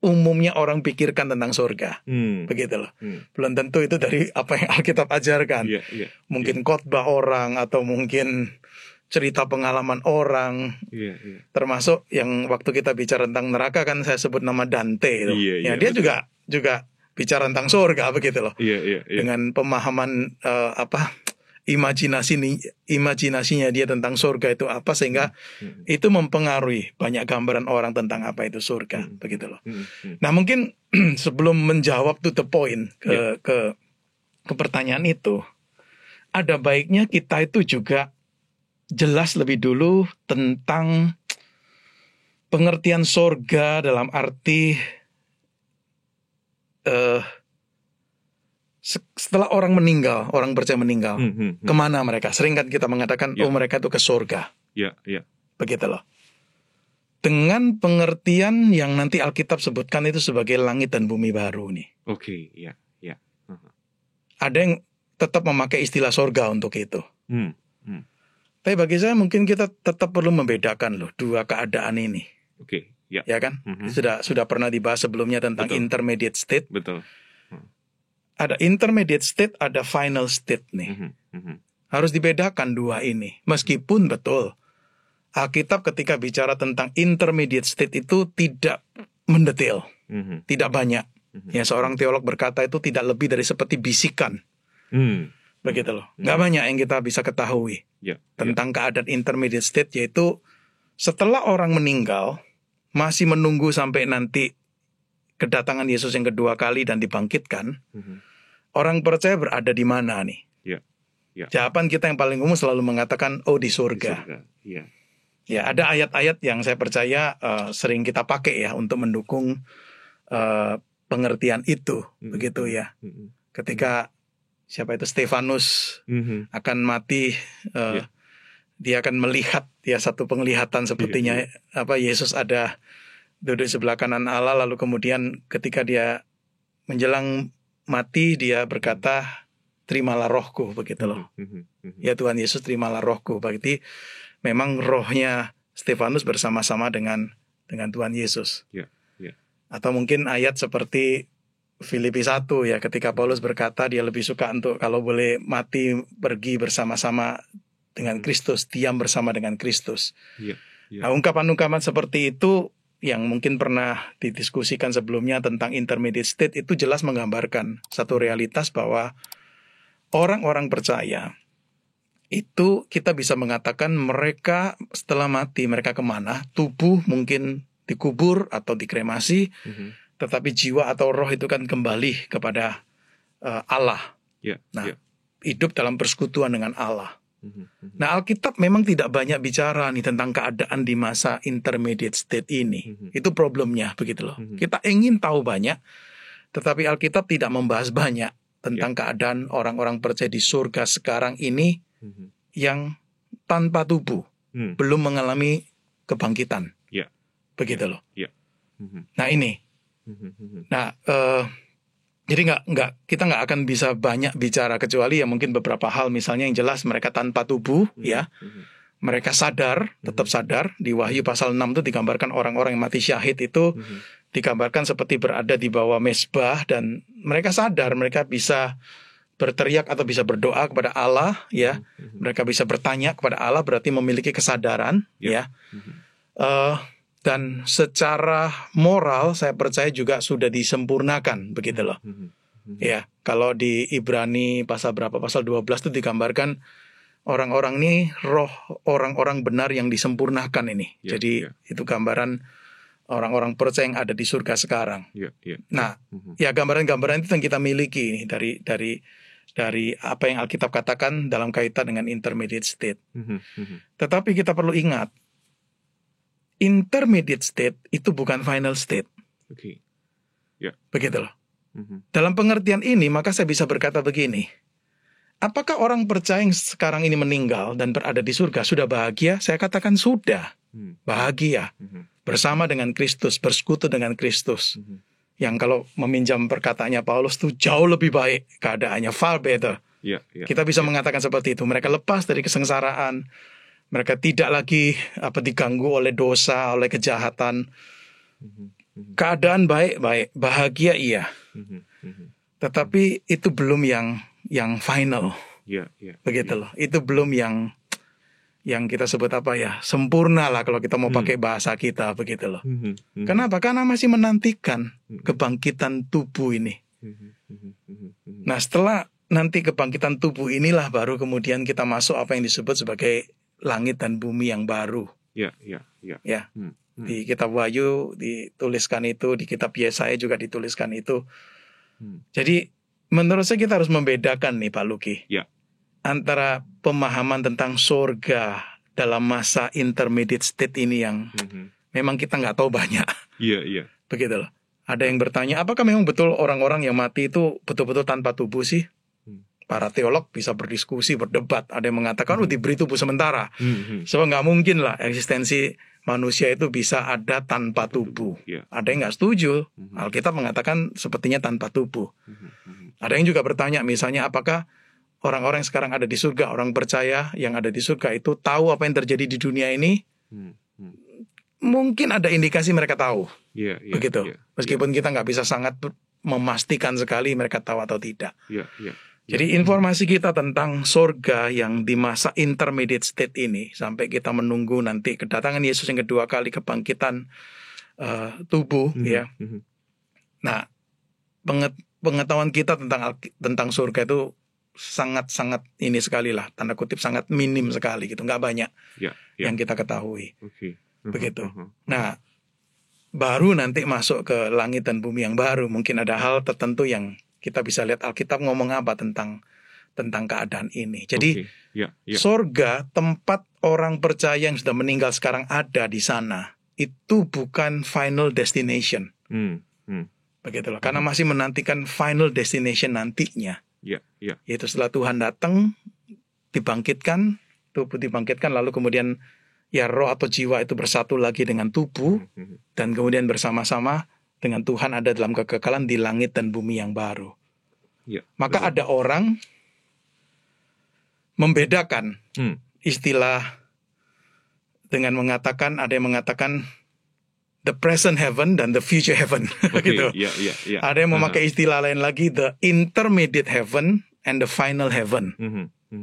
B: umumnya orang pikirkan tentang surga. Begitu loh. Belum tentu itu dari apa yang Alkitab ajarkan. Mungkin khotbah orang atau mungkin cerita pengalaman orang. Termasuk yang waktu kita bicara tentang neraka kan saya sebut nama Dante itu. Dia juga bicara tentang surga begitu loh. Dengan pemahaman imajinasinya dia tentang surga itu apa, sehingga itu mempengaruhi banyak gambaran orang tentang apa itu surga begitu loh. Nah, mungkin sebelum menjawab to the point ke pertanyaan itu, ada baiknya kita itu juga jelas lebih dulu tentang pengertian surga dalam arti setelah orang meninggal, orang percaya meninggal, kemana mereka? Sering kan kita mengatakan, mereka itu ke surga. Begitu loh. Dengan pengertian yang nanti Alkitab sebutkan itu sebagai langit dan bumi baru nih. Ada yang tetap memakai istilah surga untuk itu. Tapi bagi saya mungkin kita tetap perlu membedakan loh dua keadaan ini. Ya kan? Sudah pernah dibahas sebelumnya tentang intermediate state. Ada intermediate state, ada final state nih. Harus dibedakan dua ini. Meskipun betul, Alkitab ketika bicara tentang intermediate state itu tidak mendetail, tidak banyak. Ya, seorang teolog berkata itu tidak lebih dari seperti bisikan. Begitu loh. Nggak banyak yang kita bisa ketahui tentang keadaan intermediate state, yaitu setelah orang meninggal, masih menunggu sampai nanti kedatangan Yesus yang kedua kali dan dibangkitkan, orang percaya berada di mana nih? Jawaban kita yang paling umum selalu mengatakan, di surga. Ya, ada ayat-ayat yang saya percaya sering kita pakai ya untuk mendukung pengertian itu, begitu ya. Ketika siapa itu Stefanus akan mati, dia akan melihat satu penglihatan sepertinya Yesus ada duduk sebelah kanan Allah, lalu kemudian ketika dia menjelang mati dia berkata, terimalah rohku, begitu loh. Ya Tuhan Yesus, terimalah rohku. Berarti memang rohnya Stefanus bersama-sama dengan Tuhan Yesus. Atau mungkin ayat seperti Filipi 1 ya, ketika Paulus berkata dia lebih suka untuk kalau boleh mati pergi bersama-sama dengan Kristus, diam bersama dengan Kristus. Nah, ungkapan-ungkapan seperti itu yang mungkin pernah didiskusikan sebelumnya tentang intermediate state itu jelas menggambarkan satu realitas bahwa orang-orang percaya itu kita bisa mengatakan mereka setelah mati mereka kemana, tubuh mungkin dikubur atau dikremasi, tetapi jiwa atau roh itu kan kembali kepada Allah. Hidup dalam persekutuan dengan Allah. Nah, Alkitab memang tidak banyak bicara nih tentang keadaan di masa intermediate state ini. Itu problemnya, begitu loh. Kita ingin tahu banyak, tetapi Alkitab tidak membahas banyak tentang keadaan orang-orang percaya di surga sekarang ini yang tanpa tubuh, belum mengalami kebangkitan. Begitu loh. Nah, ini. Nah, jadi kita nggak akan bisa banyak bicara kecuali ya mungkin beberapa hal, misalnya yang jelas mereka tanpa tubuh, ya, mereka sadar, tetap sadar. Di Wahyu pasal 6 itu digambarkan orang-orang yang mati syahid itu digambarkan seperti berada di bawah mezbah dan mereka sadar, mereka bisa berteriak atau bisa berdoa kepada Allah, ya, mereka bisa bertanya kepada Allah, berarti memiliki kesadaran, ya. Dan secara moral saya percaya juga sudah disempurnakan, begitu loh. Ya, kalau di Ibrani pasal berapa? Pasal 12 itu digambarkan orang-orang ini roh orang-orang benar yang disempurnakan ini. Jadi itu gambaran orang-orang percaya yang ada di surga sekarang. Nah, ya gambaran-gambaran itu yang kita miliki nih dari apa yang Alkitab katakan dalam kaitan dengan intermediate state. Tetapi kita perlu ingat, intermediate state itu bukan final state. Begitu loh. Dalam pengertian ini, maka saya bisa berkata begini. Apakah orang percaya yang sekarang ini meninggal dan berada di surga sudah bahagia? Saya katakan sudah. Bahagia. Bersama dengan Kristus, bersekutu dengan Kristus. Yang kalau meminjam perkataannya Paulus itu jauh lebih baik keadaannya, far better. Kita bisa mengatakan seperti itu. Mereka lepas dari kesengsaraan. Mereka tidak lagi diganggu oleh dosa, oleh kejahatan. Keadaan baik-baik, bahagia iya. Tetapi itu belum yang final. Begitu loh. Itu belum yang kita sebut sempurna lah kalau kita mau pakai bahasa kita, begitu loh. Kenapa? Karena masih menantikan kebangkitan tubuh ini. Nah, setelah nanti kebangkitan tubuh inilah baru kemudian kita masuk apa yang disebut sebagai langit dan bumi yang baru. Di kitab Wahyu dituliskan itu, di kitab Yesaya juga dituliskan itu. Jadi menurut saya kita harus membedakan nih Pak Luki, antara pemahaman tentang surga dalam masa intermediate state ini yang memang kita nggak tahu banyak. Begitu loh. Ada yang bertanya, apakah memang betul orang-orang yang mati itu betul-betul tanpa tubuh sih? Para teolog bisa berdiskusi, berdebat. Ada yang mengatakan diberi tubuh sementara. Sebab nggak mungkin lah eksistensi manusia itu bisa ada tanpa tubuh. Ada yang nggak setuju. Alkitab mengatakan sepertinya tanpa tubuh. Ada yang juga bertanya, misalnya apakah orang-orang yang sekarang ada di surga, orang percaya yang ada di surga itu tahu apa yang terjadi di dunia ini? Mungkin ada indikasi mereka tahu. Begitu. Meskipun kita nggak bisa sangat memastikan sekali mereka tahu atau tidak. Jadi informasi kita tentang surga yang di masa intermediate state ini sampai kita menunggu nanti kedatangan Yesus yang kedua kali, kebangkitan tubuh, ya. Nah, pengetahuan kita tentang surga itu sangat-sangat ini sekali lah, tanda kutip sangat minim sekali gitu, nggak banyak yang kita ketahui. Begitu. Nah, baru nanti masuk ke langit dan bumi yang baru, mungkin ada hal tertentu yang kita bisa lihat Alkitab ngomong apa tentang keadaan ini. Jadi surga, tempat orang percaya yang sudah meninggal sekarang ada di sana, itu bukan final destination. Begitu loh. Karena masih menantikan final destination nantinya. Yaitu setelah Tuhan datang, dibangkitkan, tubuh dibangkitkan, lalu kemudian ya roh atau jiwa itu bersatu lagi dengan tubuh, dan kemudian bersama-sama dengan Tuhan ada dalam kekekalan di langit dan bumi yang baru. Maka ada orang membedakan istilah dengan mengatakan, ada yang mengatakan the present heaven dan the future heaven. Gitu. Ada yang memakai istilah lain lagi, the intermediate heaven and the final heaven.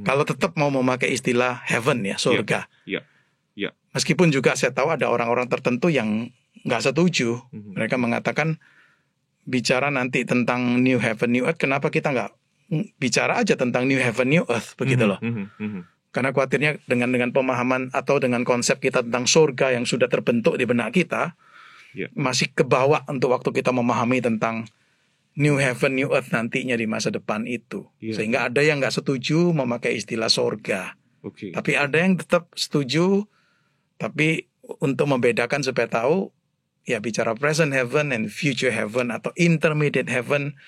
B: Kalau tetap mau memakai istilah heaven ya, surga. Meskipun juga saya tahu ada orang-orang tertentu yang nggak setuju. Mereka mengatakan bicara nanti tentang new heaven, new earth, kenapa kita nggak bicara aja tentang new heaven, new earth, begitu loh. Karena khawatirnya dengan pemahaman atau dengan konsep kita tentang surga yang sudah terbentuk di benak kita, masih kebawa untuk waktu kita memahami tentang new heaven, new earth nantinya di masa depan itu. Sehingga ada yang nggak setuju memakai istilah surga. Tapi ada yang tetap setuju, tapi untuk membedakan supaya tahu, ya bicara present heaven and future heaven atau intermediate heaven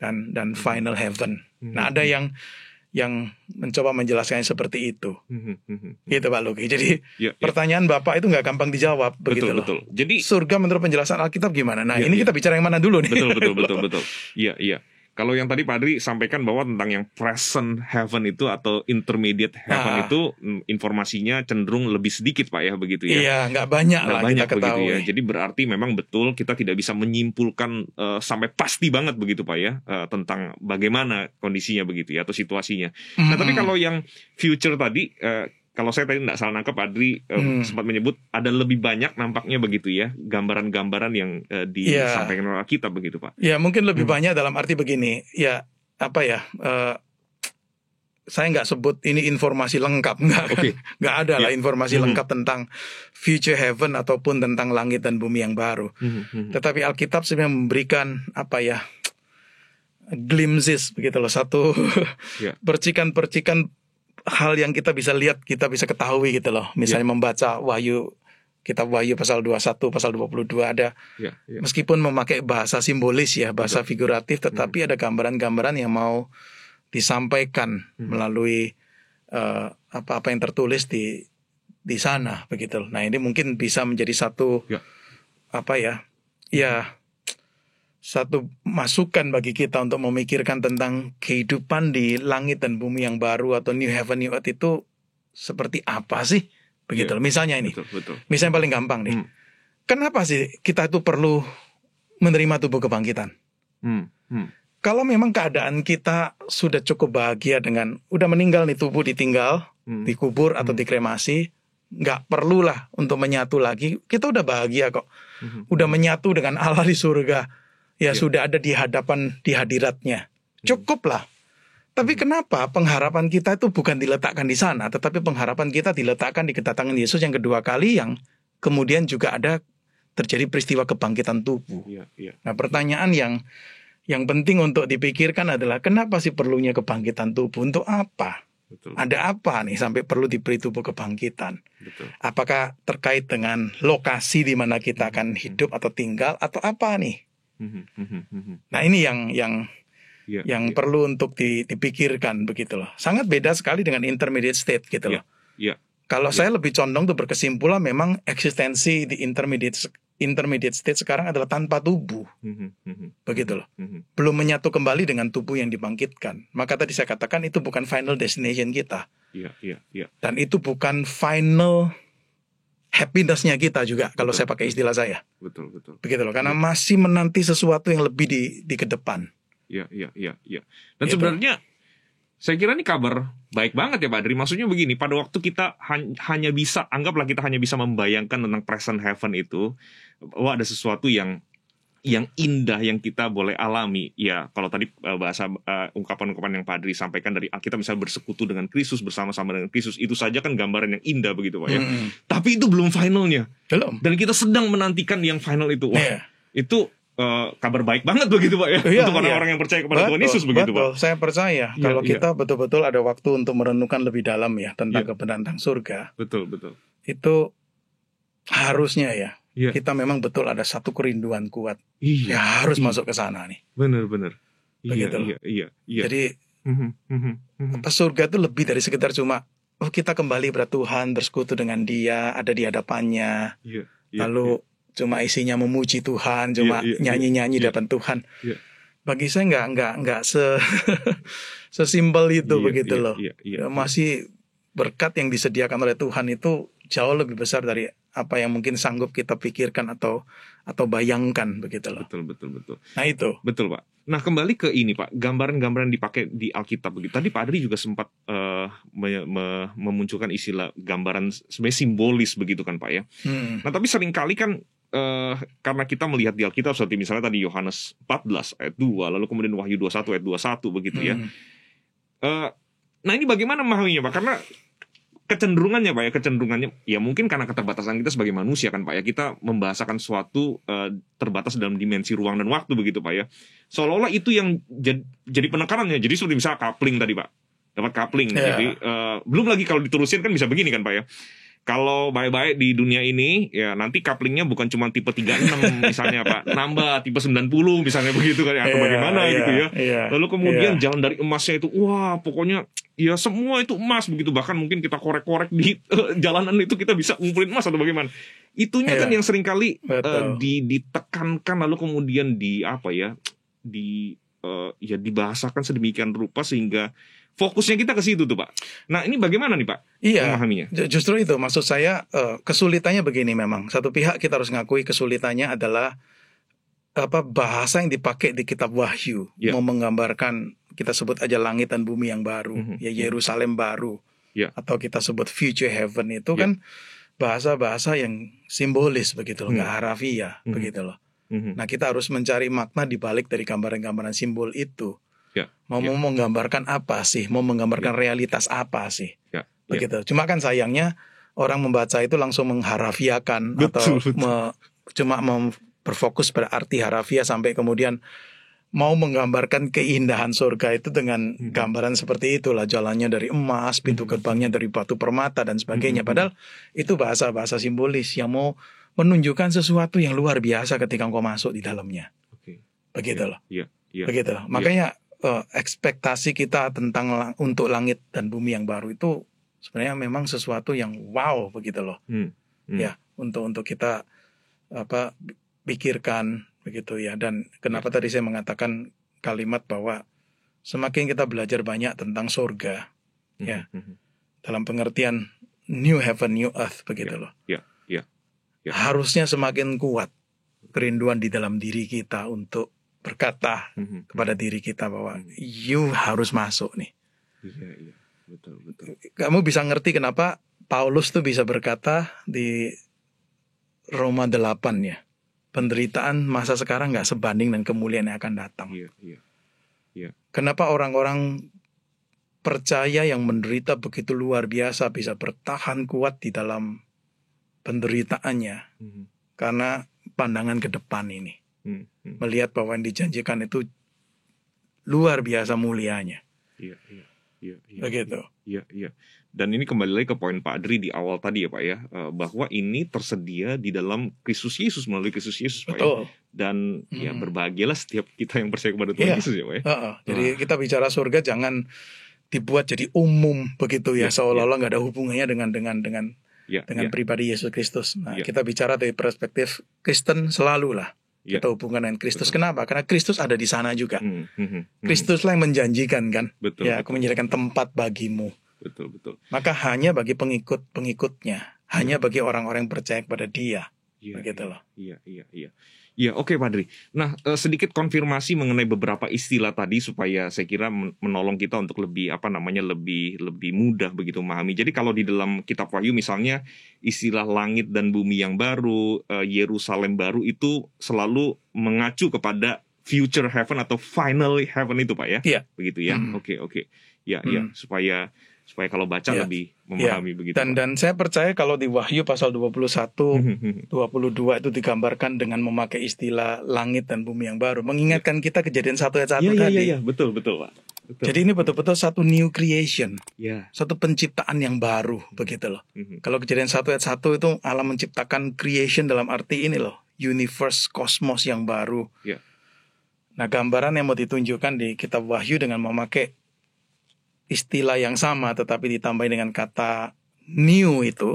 B: dan final heaven. Nah, ada yang mencoba menjelaskannya seperti itu. Gitu Pak Luki. Jadi pertanyaan Bapak itu nggak gampang dijawab. Begitu loh. Jadi surga menurut penjelasan Alkitab gimana? Nah ini kita bicara yang mana dulu nih?
A: Betul. Iya. Kalau yang tadi Pak Adri sampaikan bahwa tentang yang present heaven itu atau intermediate heaven itu informasinya cenderung lebih sedikit Pak ya, begitu ya?
B: Iya, nggak banyak lah kita ketahui.
A: Ya. Jadi berarti memang betul kita tidak bisa menyimpulkan sampai pasti banget begitu Pak ya, tentang bagaimana kondisinya begitu ya atau situasinya. Nah tapi kalau yang future tadi, kalau saya tadi tidak salah nangkep, Adri sempat menyebut ada lebih banyak nampaknya begitu ya, gambaran-gambaran yang disampaikan oleh kita begitu Pak.
B: Ya mungkin lebih banyak dalam arti begini, ya apa ya, saya nggak sebut ini informasi lengkap, nggak ada lah informasi lengkap tentang future heaven ataupun tentang langit dan bumi yang baru. Tetapi Alkitab sebenarnya memberikan apa ya, glimpses begitu loh, satu percikan-percikan hal yang kita bisa lihat, kita bisa ketahui gitu loh. Misalnya membaca Wahyu, kitab Wahyu pasal 21, pasal 22 ada. Meskipun memakai bahasa simbolis ya, bahasa figuratif, tetapi ada gambaran-gambaran yang mau disampaikan melalui apa yang tertulis di sana begitu. Nah, ini mungkin bisa menjadi satu satu masukan bagi kita untuk memikirkan tentang kehidupan di langit dan bumi yang baru atau new heaven new earth itu seperti apa sih begitu. Misalnya ini, misalnya paling gampang nih, kenapa sih kita itu perlu menerima tubuh kebangkitan? Kalau memang keadaan kita sudah cukup bahagia dengan udah meninggal nih, tubuh ditinggal, dikubur atau dikremasi, nggak perlulah untuk menyatu lagi, kita udah bahagia kok, udah menyatu dengan Allah di surga. Ya sudah ada di hadiratnya. Cukuplah. Tapi kenapa pengharapan kita itu bukan diletakkan di sana, tetapi pengharapan kita diletakkan di kedatangan Yesus yang kedua kali, yang kemudian juga ada terjadi peristiwa kebangkitan tubuh. Nah, pertanyaan yang penting untuk dipikirkan adalah kenapa sih perlunya kebangkitan tubuh? Untuk apa? Ada apa nih sampai perlu diberi tubuh kebangkitan? Apakah terkait dengan lokasi di mana kita akan hidup atau tinggal, atau apa nih? Nah ini yang perlu untuk dipikirkan begitu loh. Sangat beda sekali dengan intermediate state gitu loh. Kalau saya lebih condong tuh berkesimpulan memang eksistensi di intermediate state sekarang adalah tanpa tubuh. Begitu loh. Belum menyatu kembali dengan tubuh yang dibangkitkan. Maka tadi saya katakan itu bukan final destination kita. Dan itu bukan final happiness-nya kita juga, kalau saya pakai istilah saya.
A: Betul.
B: Begitu loh, karena masih menanti sesuatu yang lebih di ke depan.
A: Dan sebenarnya saya kira ini kabar baik banget ya Pak Adri. Maksudnya begini, pada waktu kita hanya bisa, anggaplah kita hanya bisa membayangkan tentang present heaven itu, bahwa ada sesuatu yang indah yang kita boleh alami. Ya, kalau tadi bahasa ungkapan-ungkapan yang Pak Adri sampaikan dari kita bisa bersekutu dengan Kristus, bersama-sama dengan Kristus, itu saja kan gambaran yang indah begitu Pak ya. Tapi itu belum finalnya. Dan kita sedang menantikan yang final itu. Wah, itu kabar baik banget begitu Pak ya. Untuk orang-orang yang percaya kepada Tuhan Yesus begitu Pak.
B: Saya percaya kalau kita betul-betul ada waktu untuk merenungkan lebih dalam ya tentang kebenaran tentang surga.
A: Betul.
B: Itu harusnya ya. Kita memang betul ada satu kerinduan kuat. Ya harus masuk ke sana nih.
A: Benar.
B: Begitu. Jadi surga itu lebih dari sekedar cuma kita kembali pada Tuhan, bersekutu dengan Dia, ada di hadapannya. Lalu cuma isinya memuji Tuhan, cuma nyanyi-nyanyi di depan Tuhan. Bagi saya nggak sesimpel itu begitu loh. Masih berkat yang disediakan oleh Tuhan itu jauh lebih besar dari apa yang mungkin sanggup kita pikirkan atau bayangkan begitu loh.
A: Betul.
B: Nah itu.
A: Betul Pak. Nah kembali ke ini Pak, gambaran-gambaran dipakai di Alkitab begitu. Tadi Pak Adri juga sempat memunculkan istilah gambaran sebenarnya simbolis begitu kan Pak ya. Nah tapi seringkali kan karena kita melihat di Alkitab seperti misalnya tadi Yohanes 14 ayat 2, lalu kemudian Wahyu 21 ayat 21 begitu ya. Nah ini bagaimana memahaminya Pak? Karena kecenderungannya Pak ya mungkin karena keterbatasan kita sebagai manusia kan Pak ya, kita membahasakan sesuatu terbatas dalam dimensi ruang dan waktu begitu Pak ya, seolah-olah itu yang jadi penekanannya. Jadi seperti misalnya coupling tadi Pak, dapat coupling jadi belum lagi kalau diterusin kan bisa begini kan Pak ya, kalau baik-baik di dunia ini ya nanti couplingnya bukan cuma tipe 36 misalnya Pak, nambah tipe 90 misalnya begitu kan atau bagaimana gitu ya. Lalu kemudian jalan dari emasnya itu wah pokoknya ya semua itu emas begitu, bahkan mungkin kita korek-korek di jalanan itu kita bisa ngumpulin emas atau bagaimana. Itunya kan yang seringkali ditekankan lalu kemudian dibahasakan sedemikian rupa sehingga fokusnya kita ke situ tuh Pak. Nah ini bagaimana nih Pak memahaminya?
B: Justru itu maksud saya, kesulitannya begini memang. Satu pihak kita harus ngakui kesulitannya adalah bahasa yang dipakai di kitab Wahyu. Mau menggambarkan, kita sebut aja langit dan bumi yang baru, ya Yerusalem baru. Atau kita sebut future heaven itu kan bahasa-bahasa yang simbolis begitu loh, nggak harafiah begitu loh. Nah kita harus mencari makna di balik dari gambaran-gambaran simbol itu. Mau menggambarkan apa sih? Mau menggambarkan realitas apa sih? Begitu. Cuma kan sayangnya orang membaca itu langsung mengharafiakan atau cuma berfokus pada arti harafiah sampai kemudian mau menggambarkan keindahan surga itu dengan gambaran seperti itulah, jalannya dari emas, pintu gerbangnya dari batu permata dan sebagainya. Padahal itu bahasa-bahasa simbolis yang mau menunjukkan sesuatu yang luar biasa ketika engkau masuk di dalamnya. Begitu loh. Begitu loh. Makanya ekspektasi kita tentang untuk langit dan bumi yang baru itu sebenarnya memang sesuatu yang wow begitu loh. Ya, untuk kita pikirkan begitu ya. Dan kenapa tadi saya mengatakan kalimat bahwa semakin kita belajar banyak tentang surga ya, dalam pengertian new heaven new earth begitu loh. Harusnya semakin kuat kerinduan di dalam diri kita untuk berkata kepada diri kita bahwa you harus masuk nih. Betul. Kamu bisa ngerti kenapa Paulus tuh bisa berkata di Roma 8 ya, penderitaan masa sekarang gak sebanding dengan kemuliaan yang akan datang. Kenapa orang-orang percaya yang menderita begitu luar biasa bisa bertahan kuat di dalam penderitaannya? Karena pandangan ke depan ini. Melihat bahwa yang dijanjikan itu luar biasa mulianya. Begitu. Dan ini kembali lagi ke poin Pak Adri di awal tadi ya Pak ya, bahwa ini tersedia di dalam Kristus Yesus, melalui Kristus Yesus Pak ya. Dan ya berbahagialah setiap kita yang percaya kepada Tuhan Yesus ya Pak ya. Jadi kita bicara surga jangan dibuat jadi umum begitu ya, seolah-olah nggak ada hubungannya dengan pribadi Yesus Kristus. Nah kita bicara dari perspektif Kristen selalu lah. Kita hubungan dengan Kristus. Kenapa? Karena Kristus ada di sana juga. Kristuslah yang menjanjikan kan. Aku menjadikan tempat bagimu. Betul. Maka hanya bagi pengikut-pengikutnya, hanya bagi orang-orang yang percaya kepada Dia. Begitu loh. Iya,
A: oke Pak Adri. Nah, sedikit konfirmasi mengenai beberapa istilah tadi supaya saya kira menolong kita untuk lebih lebih mudah begitu memahami. Jadi kalau di dalam kitab Wahyu misalnya istilah langit dan bumi yang baru, Yerusalem baru itu selalu mengacu kepada future heaven atau final heaven itu Pak ya. Begitu ya. Oke. Ya, supaya kalau baca lebih memahami begitu.
B: Dan saya percaya kalau di Wahyu pasal 21, 22 itu digambarkan dengan memakai istilah langit dan bumi yang baru, mengingatkan kita Kejadian 1 ayat 1 tadi.
A: Iya, betul Pak.
B: Jadi ini betul-betul satu new creation, satu penciptaan yang baru begitu loh. Kalau Kejadian 1 ayat 1 itu Allah menciptakan creation dalam arti ini loh, universe, kosmos yang baru. Nah gambaran yang mau ditunjukkan di kitab Wahyu dengan memakai istilah yang sama tetapi ditambahin dengan kata new itu.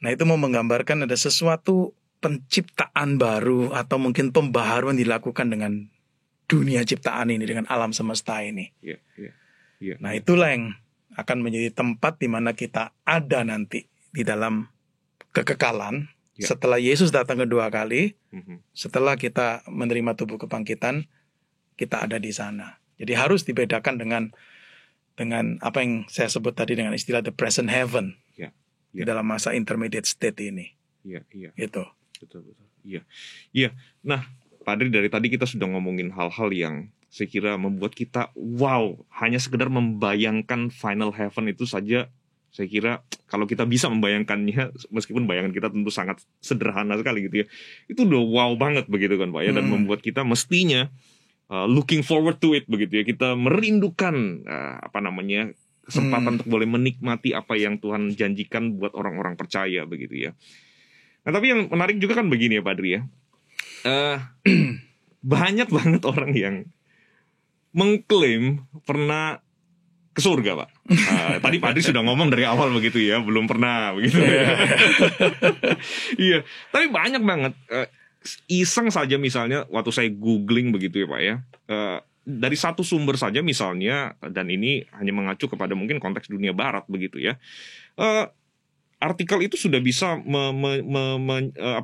B: Nah itu mau menggambarkan ada sesuatu penciptaan baru atau mungkin pembaharuan dilakukan dengan dunia ciptaan ini, dengan alam semesta ini. Nah itulah yang akan menjadi tempat di mana kita ada nanti di dalam kekekalan.
A: Ya.
B: Setelah Yesus datang kedua kali, setelah kita menerima tubuh kebangkitan, kita ada di sana. Jadi harus dibedakan dengan apa yang saya sebut tadi dengan istilah the present heaven.
A: Ya.
B: Di dalam masa intermediate state ini.
A: Iya, iya.
B: Gitu.
A: Betul. Iya. Iya. Nah, Padri, dari tadi kita sudah ngomongin hal-hal yang saya kira membuat kita wow, hanya sekedar membayangkan final heaven itu saja. Saya kira kalau kita bisa membayangkannya, meskipun bayangan kita tentu sangat sederhana sekali gitu ya, itu udah wow banget begitu kan Pak ya, dan membuat kita mestinya looking forward to it begitu ya, kita merindukan kesempatan untuk boleh menikmati apa yang Tuhan janjikan buat orang-orang percaya begitu ya. Nah tapi yang menarik juga kan begini ya Pak Adri ya, banyak banget orang yang mengklaim pernah ke surga Pak. Tadi Pak Adri sudah ngomong dari awal begitu ya, belum pernah begitu ya. Iya, tapi banyak banget. Iseng saja misalnya waktu saya googling begitu ya Pak ya, dari satu sumber saja misalnya, dan ini hanya mengacu kepada mungkin konteks dunia barat begitu ya, artikel itu sudah bisa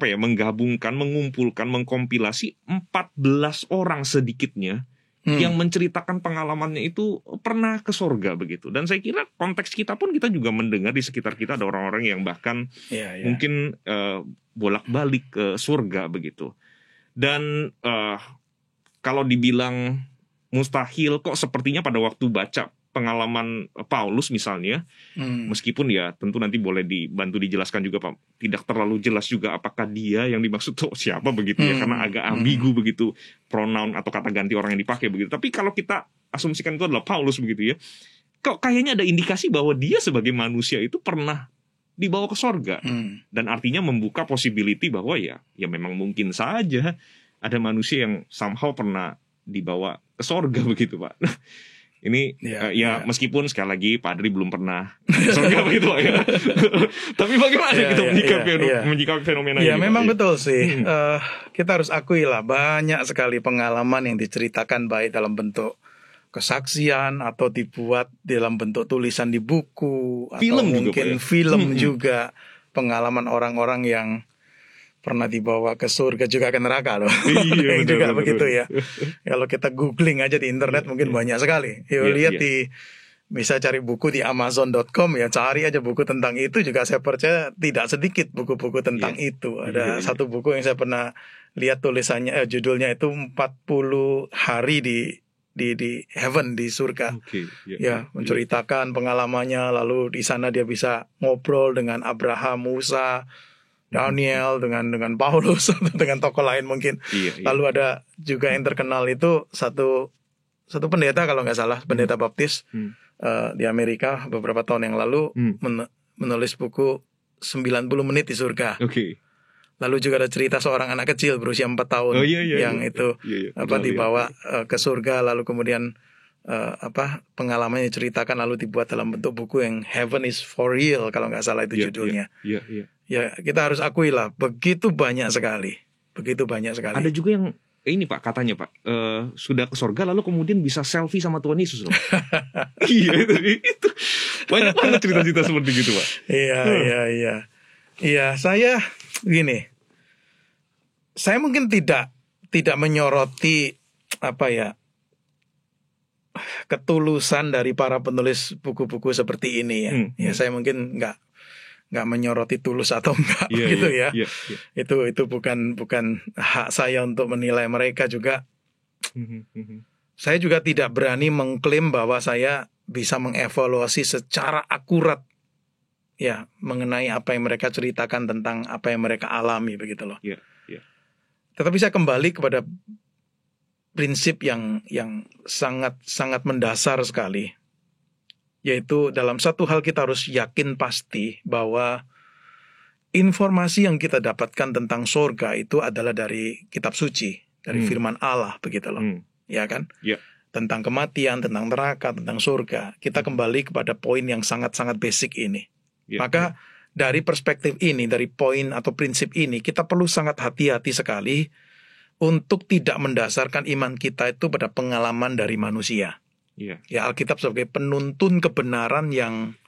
A: menggabungkan, mengumpulkan, mengkompilasi 14 orang sedikitnya yang menceritakan pengalamannya itu pernah ke surga begitu. Dan saya kira konteks kita pun, kita juga mendengar di sekitar kita ada orang-orang yang bahkan mungkin bolak-balik ke surga begitu. Dan kalau dibilang mustahil, kok sepertinya pada waktu baca pengalaman Paulus misalnya, meskipun ya tentu nanti boleh dibantu dijelaskan juga Pak, tidak terlalu jelas juga apakah dia yang dimaksud tuh siapa begitu ya, karena agak ambigu begitu pronoun atau kata ganti orang yang dipakai begitu. Tapi kalau kita asumsikan itu adalah Paulus begitu ya, kok kayaknya ada indikasi bahwa dia sebagai manusia itu pernah dibawa ke sorga, dan artinya membuka possibility bahwa ya memang mungkin saja ada manusia yang somehow pernah dibawa ke sorga begitu Pak. Ini meskipun sekali lagi Pak Adri belum pernah surga begitu Pak ya. Tapi bagaimana kita menyikapi fenomena ini?
B: Ya memang betul sih. Kita harus akui lah, banyak sekali pengalaman yang diceritakan baik dalam bentuk kesaksian atau dibuat dalam bentuk tulisan di buku,
A: film
B: atau mungkin
A: juga,
B: film juga, pengalaman orang-orang yang pernah dibawa ke surga juga ke neraka loh.
A: Iya,
B: juga
A: betul,
B: begitu ya. Kalau kita googling aja di internet mungkin banyak sekali. Lihat bisa cari buku di Amazon.com ya, cari aja buku tentang itu, juga saya percaya tidak sedikit buku-buku tentang itu. Ada satu buku yang saya pernah lihat tulisannya, judulnya itu 40 hari di heaven, di surga. Menceritakan pengalamannya, lalu di sana dia bisa ngobrol dengan Abraham, Musa, Daniel, dengan Paulus, dengan tokoh lain mungkin. Lalu ada juga yang terkenal itu satu pendeta, kalau nggak salah, pendeta baptis di Amerika beberapa tahun yang lalu, menulis buku 90 menit di surga. Lalu juga ada cerita seorang anak kecil berusia 4 tahun yang dibawa ke surga, lalu kemudian pengalamannya diceritakan, lalu dibuat dalam bentuk buku yang Heaven is for Real, kalau nggak salah itu judulnya. Ya kita harus akui lah, begitu banyak sekali. Ada juga yang ini Pak, katanya Pak, sudah ke surga lalu kemudian bisa selfie sama Tuhan Yesus loh. Itu banyak banget cerita-cerita seperti gitu Pak. Iya, saya gini, saya mungkin tidak menyoroti ketulusan dari para penulis buku-buku seperti ini ya. Saya mungkin nggak menyoroti tulus atau enggak gitu ya. Itu bukan hak saya untuk menilai mereka juga. Saya juga tidak berani mengklaim bahwa saya bisa mengevaluasi secara akurat ya mengenai apa yang mereka ceritakan tentang apa yang mereka alami begitu loh. Tetapi saya kembali kepada prinsip yang sangat mendasar sekali, yaitu dalam satu hal kita harus yakin pasti bahwa informasi yang kita dapatkan tentang surga itu adalah dari kitab suci, dari firman Allah begitu loh. Ya kan? Tentang kematian, tentang neraka, tentang surga. Kita kembali kepada poin yang sangat-sangat basic ini. Maka dari perspektif ini, dari poin atau prinsip ini, kita perlu sangat hati-hati sekali untuk tidak mendasarkan iman kita itu pada pengalaman dari manusia. Ya, Alkitab sebagai penuntun kebenaran yang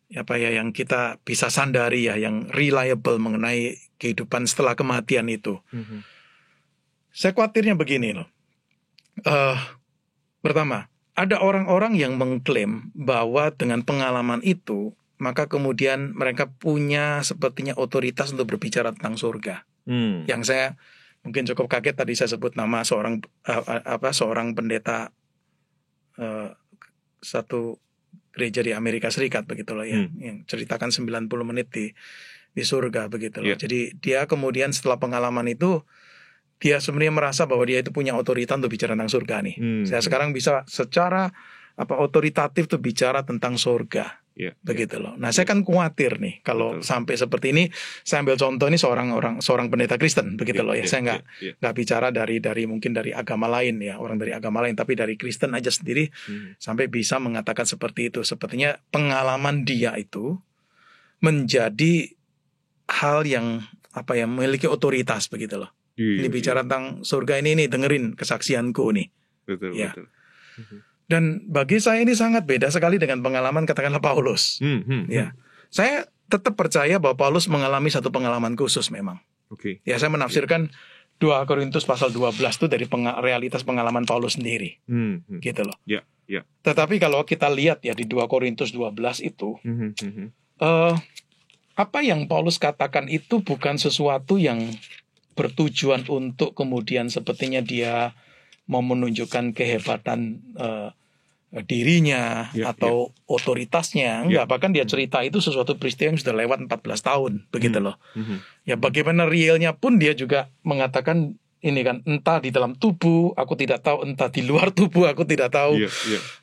B: yang kita bisa sandari ya, yang reliable mengenai kehidupan setelah kematian itu. Saya khawatirnya begini loh. Pertama, ada orang-orang yang mengklaim bahwa dengan pengalaman itu, maka kemudian mereka punya sepertinya otoritas untuk berbicara tentang surga. Yang saya mungkin cukup kaget tadi saya sebut nama seorang pendeta satu gereja di Amerika Serikat begitulah ya, yang ceritakan 90 menit di surga begitulah. Jadi dia kemudian setelah pengalaman itu, dia sebenarnya merasa bahwa dia itu punya otoritas untuk bicara tentang surga nih. Saya sekarang bisa secara otoritatif tuh bicara tentang surga. Begitu loh. Nah, saya kan khawatir nih kalau sampai seperti ini. Saya ambil contoh ini seorang pendeta Kristen begitu loh ya. Saya nggak bicara dari mungkin dari agama lain ya, orang dari agama lain, tapi dari Kristen aja sendiri sampai bisa mengatakan seperti itu. Sepertinya pengalaman dia itu menjadi hal yang memiliki otoritas begitu loh. Ini bicara tentang surga ini dengerin kesaksianku nih. Betul. Dan bagi saya ini sangat beda sekali dengan pengalaman katakanlah Paulus. Ya, saya tetap percaya bahwa Paulus mengalami satu pengalaman khusus memang. Ya, saya menafsirkan 2 Korintus pasal 12 itu dari realitas pengalaman Paulus sendiri. Gitu loh. Tetapi kalau kita lihat ya di 2 Korintus 12 itu, apa yang Paulus katakan itu bukan sesuatu yang bertujuan untuk kemudian sepertinya dia mau menunjukkan kehebatan dirinya atau otoritasnya. Enggak, bahkan dia cerita itu sesuatu peristiwa yang sudah lewat 14 tahun begitu loh. Ya, bagaimana realnya pun dia juga mengatakan ini kan, entah di dalam tubuh aku tidak tahu, entah di luar tubuh aku tidak tahu.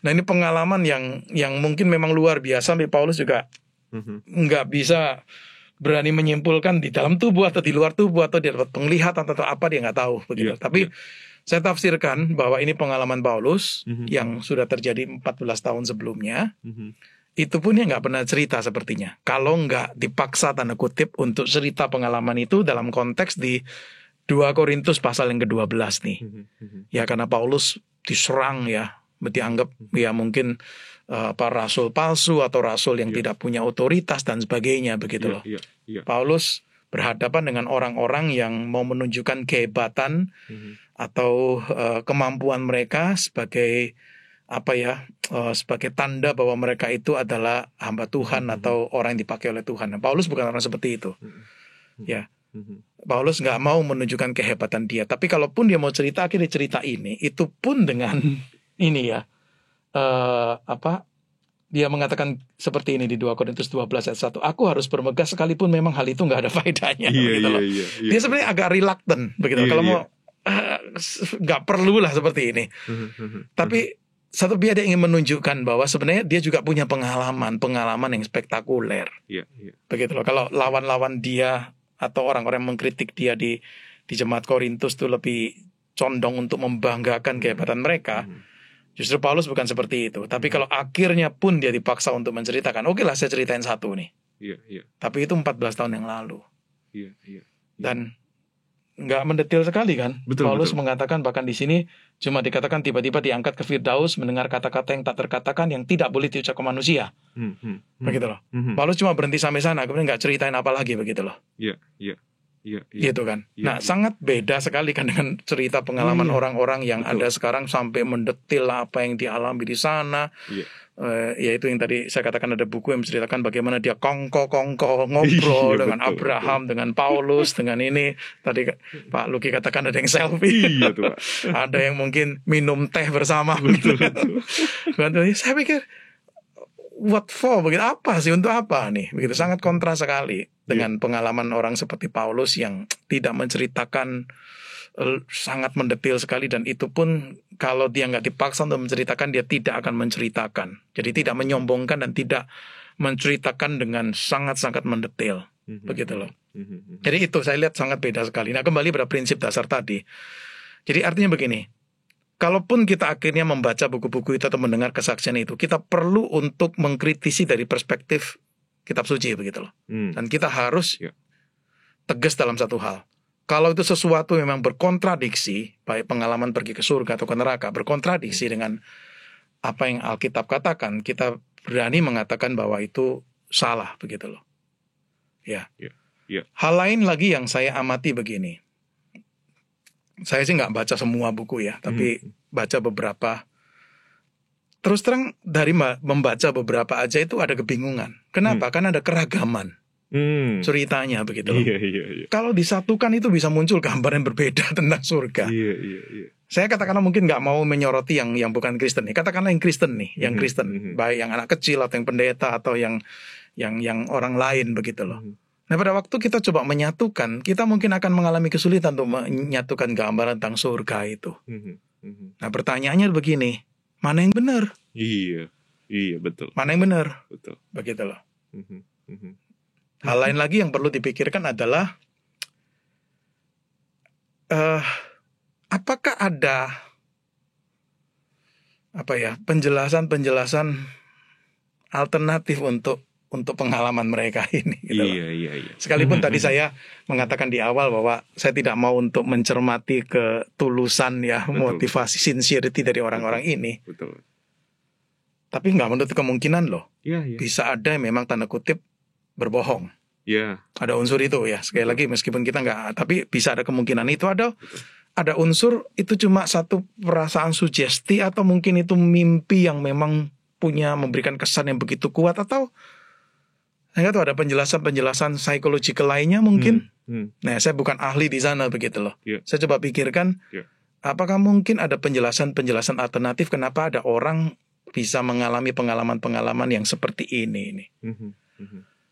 B: Nah, ini pengalaman yang mungkin memang luar biasa. Sampai Paulus juga enggak bisa berani menyimpulkan di dalam tubuh atau di luar tubuh atau dia dapat penglihatan atau apa, dia nggak tahu begitu. Tapi saya tafsirkan bahwa ini pengalaman Paulus yang sudah terjadi 14 tahun sebelumnya. Itu pun dia nggak pernah cerita sepertinya. Kalau nggak dipaksa tanda kutip untuk cerita pengalaman itu dalam konteks di 2 Korintus pasal yang ke-12 nih. Ya, karena Paulus diserang ya, dianggap ya mungkin rasul palsu atau rasul yang tidak punya otoritas dan sebagainya begitu loh. Paulus berhadapan dengan orang-orang yang mau menunjukkan kehebatan atau kemampuan mereka sebagai sebagai tanda bahwa mereka itu adalah hamba Tuhan atau orang yang dipakai oleh Tuhan. Nah, Paulus bukan orang seperti itu. Ya. Paulus nggak mau menunjukkan kehebatan dia, tapi kalaupun dia mau cerita, akhirnya cerita ini itu pun dengan ini ya. Dia mengatakan seperti ini di 2 Korintus 12 ayat 1. Aku harus bermegah sekalipun memang hal itu nggak ada faedahnya. Dia sebenarnya agak reluctant begitu. Kalau mau nggak perlu lah seperti ini. Tapi satu pihak dia ingin menunjukkan bahwa sebenarnya dia juga punya pengalaman yang spektakuler. Begitu loh. Kalau lawan-lawan dia atau orang-orang yang mengkritik dia di jemaat Korintus itu lebih condong untuk membanggakan kehebatan mereka. Justru Paulus bukan seperti itu. Tapi kalau akhirnya pun dia dipaksa untuk menceritakan, oke lah saya ceritain satu nih. Tapi itu 14 tahun yang lalu. Dan nggak mendetail sekali kan. Paulus mengatakan bahkan di sini cuma dikatakan tiba-tiba diangkat ke Firdaus mendengar kata-kata yang tak terkatakan yang tidak boleh diucapkan manusia. Begitu loh. Paulus cuma berhenti sampai sana, kemudian nggak ceritain apa lagi begitu loh. Gitu kan. Nah, sangat beda sekali kan dengan cerita pengalaman orang-orang yang ada sekarang sampai mendetil apa yang dialami di sana. Yaitu yang tadi saya katakan ada buku yang menceritakan bagaimana dia kongko ngobrol dengan Abraham, dengan Paulus, dengan ini. Tadi Pak Luki katakan ada yang selfie. Ada yang mungkin minum teh bersama. Saya pikir what for? Begitu apa sih? Untuk apa nih? Begitu sangat kontra sekali dengan pengalaman orang seperti Paulus yang tidak menceritakan, sangat mendetil sekali, dan itu pun kalau dia nggak dipaksa untuk menceritakan, dia tidak akan menceritakan. Jadi tidak menyombongkan dan tidak menceritakan dengan sangat-sangat mendetil. Begitu loh. Jadi itu saya lihat sangat beda sekali. Nah, kembali pada prinsip dasar tadi. Jadi artinya begini. Kalaupun kita akhirnya membaca buku-buku itu atau mendengar kesaksian itu, kita perlu untuk mengkritisi dari perspektif kitab suci begitu loh. Dan kita harus tegas dalam satu hal. Kalau itu sesuatu memang berkontradiksi, baik pengalaman pergi ke surga atau ke neraka, berkontradiksi dengan apa yang Alkitab katakan, kita berani mengatakan bahwa itu salah begitu loh. Ya.
A: Ya.
B: Hal lain lagi yang saya amati begini. Saya sih nggak baca semua buku ya, tapi baca beberapa. Terus terang dari membaca beberapa aja itu ada kebingungan. Kenapa? Karena ada keragaman ceritanya begitu loh.
A: Iya.
B: Kalau disatukan itu bisa muncul gambar yang berbeda tentang surga.
A: Iya.
B: Saya katakanlah mungkin nggak mau menyoroti yang bukan Kristen nih. Katakanlah yang Kristen nih, yang Kristen, baik yang anak kecil atau yang pendeta atau yang orang lain begitu loh. Nah pada waktu kita coba menyatukan, kita mungkin akan mengalami kesulitan untuk menyatukan gambaran tentang surga itu. Nah pertanyaannya begini, mana yang benar?
A: Iya betul.
B: Mana yang benar?
A: Betul.
B: Begitu loh. Hal lain lagi yang perlu dipikirkan adalah apakah ada penjelasan alternatif untuk pengalaman mereka ini gitu loh.
A: Iya.
B: Sekalipun tadi saya mengatakan di awal bahwa saya tidak mau untuk mencermati ketulusan ya, motivasi sincerity dari orang-orang ini.
A: Betul.
B: Tapi nggak menutup kemungkinan loh.
A: Iya.
B: Bisa ada yang memang tanda kutip berbohong.
A: Iya.
B: Ada unsur itu ya. Sekali lagi meskipun kita nggak, tapi bisa ada kemungkinan itu ada. Ada unsur itu cuma satu perasaan sugesti atau mungkin itu mimpi yang memang memberikan kesan yang begitu kuat, atau saya nggak tahu ada penjelasan psychological lainnya mungkin. Nah saya bukan ahli di sana begitu loh. Saya coba pikirkan apakah mungkin ada penjelasan alternatif kenapa ada orang bisa mengalami pengalaman yang seperti ini.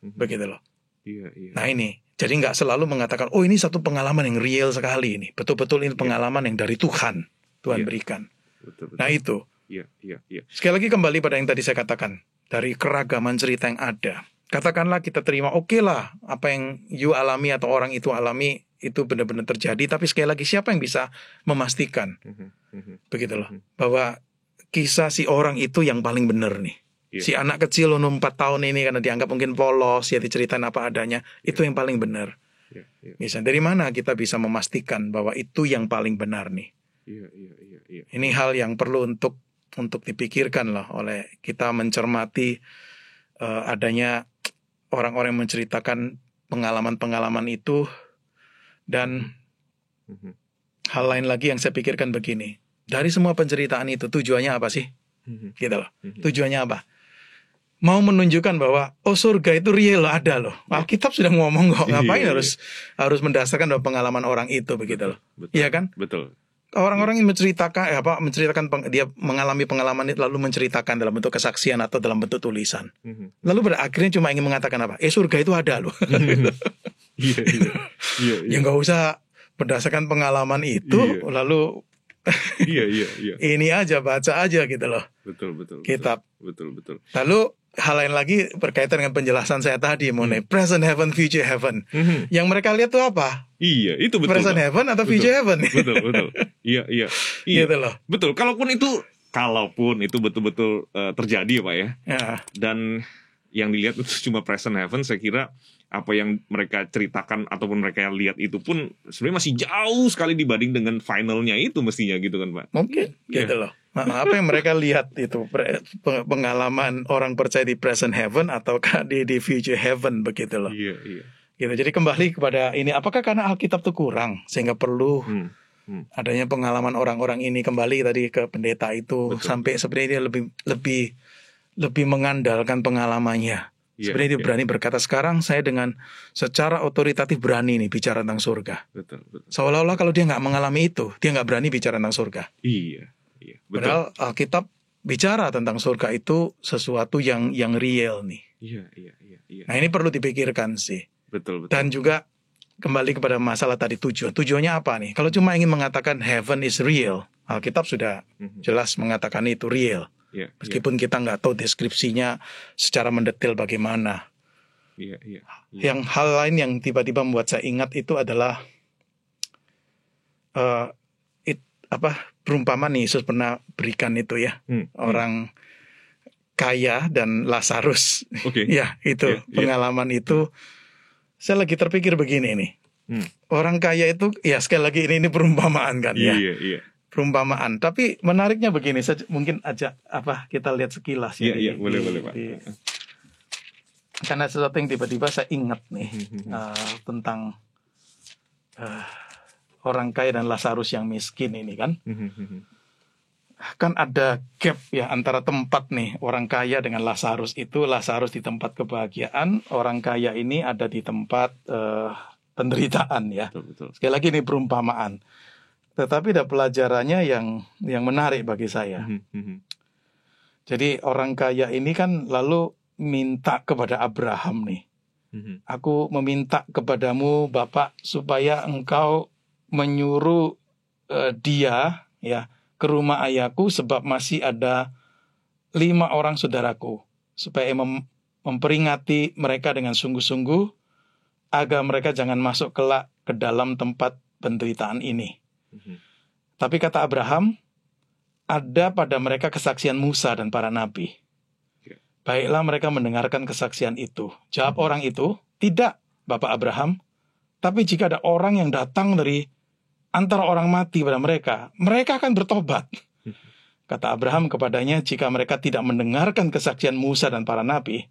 B: Begitu loh. Iya. Nah ini, jadi nggak selalu mengatakan, oh ini satu pengalaman yang real sekali ini. Betul-betul ini pengalaman yang dari Tuhan berikan. Betul. Nah itu.
A: Iya.
B: Sekali lagi kembali pada yang tadi saya katakan, dari keragaman cerita yang ada. Katakanlah kita terima, oke lah, apa yang you alami atau orang itu alami itu benar-benar terjadi. Tapi sekali lagi siapa yang bisa memastikan, begitu loh, bahwa kisah si orang itu yang paling benar nih. Si anak kecil umur 4 tahun ini karena dianggap mungkin polos, ya diceritain apa adanya, itu yang paling benar. Bisa dari mana kita bisa memastikan bahwa itu yang paling benar nih? Ini hal yang perlu untuk dipikirkan lah oleh kita mencermati adanya orang-orang yang menceritakan pengalaman-pengalaman itu. Dan hal lain lagi yang saya pikirkan begini, dari semua penceritaan itu tujuannya apa sih? Gitu loh. Tujuannya apa? Mau menunjukkan bahwa surga itu real, ada loh. Alkitab sudah ngomong kok, ngapain harus mendasarkan bahwa pengalaman orang itu begitu loh. Iya kan?
A: Betul.
B: Orang-orang yang menceritakan dia mengalami pengalaman itu lalu menceritakan dalam bentuk kesaksian atau dalam bentuk tulisan. Lalu pada akhirnya cuma ingin mengatakan apa? Surga itu ada loh.
A: Iya.
B: Ya nggak usah berdasarkan pengalaman itu lalu
A: iya.
B: ini aja baca aja gitu loh.
A: Betul.
B: Kitab.
A: Betul.
B: Lalu hal lain lagi berkaitan dengan penjelasan saya tadi mengenai present heaven, future heaven. Yang mereka lihat tuh apa?
A: Iya, itu betul.
B: Present heaven atau future heaven?
A: Betul. Iya.
B: Gitu loh.
A: Betul. Kalaupun itu betul-betul terjadi ya Pak ya. Dan yang dilihat itu cuma present heaven, saya kira apa yang mereka ceritakan ataupun mereka lihat itu pun sebenarnya masih jauh sekali dibanding dengan finalnya itu mestinya gitu kan Pak.
B: Mungkin gitu loh. Apa yang mereka lihat itu pengalaman orang percaya di present heaven ataukah di future heaven begitu loh.
A: Iya.
B: Gitu. Jadi kembali kepada ini, apakah karena Alkitab itu kurang sehingga perlu adanya pengalaman orang-orang ini, kembali tadi ke pendeta itu. Betul. Sampai sebenarnya dia lebih mengandalkan pengalamannya. Sebenarnya dia berani berkata, sekarang saya dengan secara otoritatif berani nih bicara tentang surga.
A: Betul.
B: Seolah-olah kalau dia nggak mengalami itu, dia nggak berani bicara tentang surga.
A: Iya. Betul.
B: Padahal Alkitab bicara tentang surga itu sesuatu yang real nih.
A: Iya.
B: Nah ini perlu dipikirkan sih.
A: Betul.
B: Dan juga kembali kepada masalah tadi tujuannya apa nih? Kalau cuma ingin mengatakan heaven is real, Alkitab sudah jelas mengatakan itu real. Meskipun kita nggak tahu deskripsinya secara mendetail bagaimana. Yang hal lain yang tiba-tiba membuat saya ingat itu adalah perumpamaan Yesus pernah berikan itu ya, orang kaya dan Lazarus. Ya itu pengalaman itu. Saya lagi terpikir begini nih, orang kaya itu ya sekali lagi ini perumpamaan kan ya. Iya. Perumpamaan, tapi menariknya begini, mungkin aja kita lihat sekilas ya.
A: Iya, boleh Pak.
B: Karena sesuatu yang tiba-tiba saya ingat nih tentang orang kaya dan Lazarus yang miskin ini kan. Kan ada gap ya antara tempat nih orang kaya dengan Lazarus itu. Lazarus di tempat kebahagiaan, orang kaya ini ada di tempat penderitaan ya.
A: Betul.
B: Sekali lagi ini perumpamaan. Tetapi ada pelajarannya yang menarik bagi saya. Jadi orang kaya ini kan lalu minta kepada Abraham nih. Aku meminta kepadamu Bapak supaya engkau menyuruh dia ya ke rumah ayahku sebab masih ada 5 orang saudaraku, supaya memperingati mereka dengan sungguh-sungguh agar mereka jangan masuk kelak ke dalam tempat penderitaan ini. Tapi kata Abraham, ada pada mereka kesaksian Musa dan para nabi. Baiklah mereka mendengarkan kesaksian itu. Jawab orang itu, tidak Bapak Abraham, tapi jika ada orang yang datang dari antara orang mati pada mereka, mereka akan bertobat. Kata Abraham kepadanya, jika mereka tidak mendengarkan kesaksian Musa dan para nabi,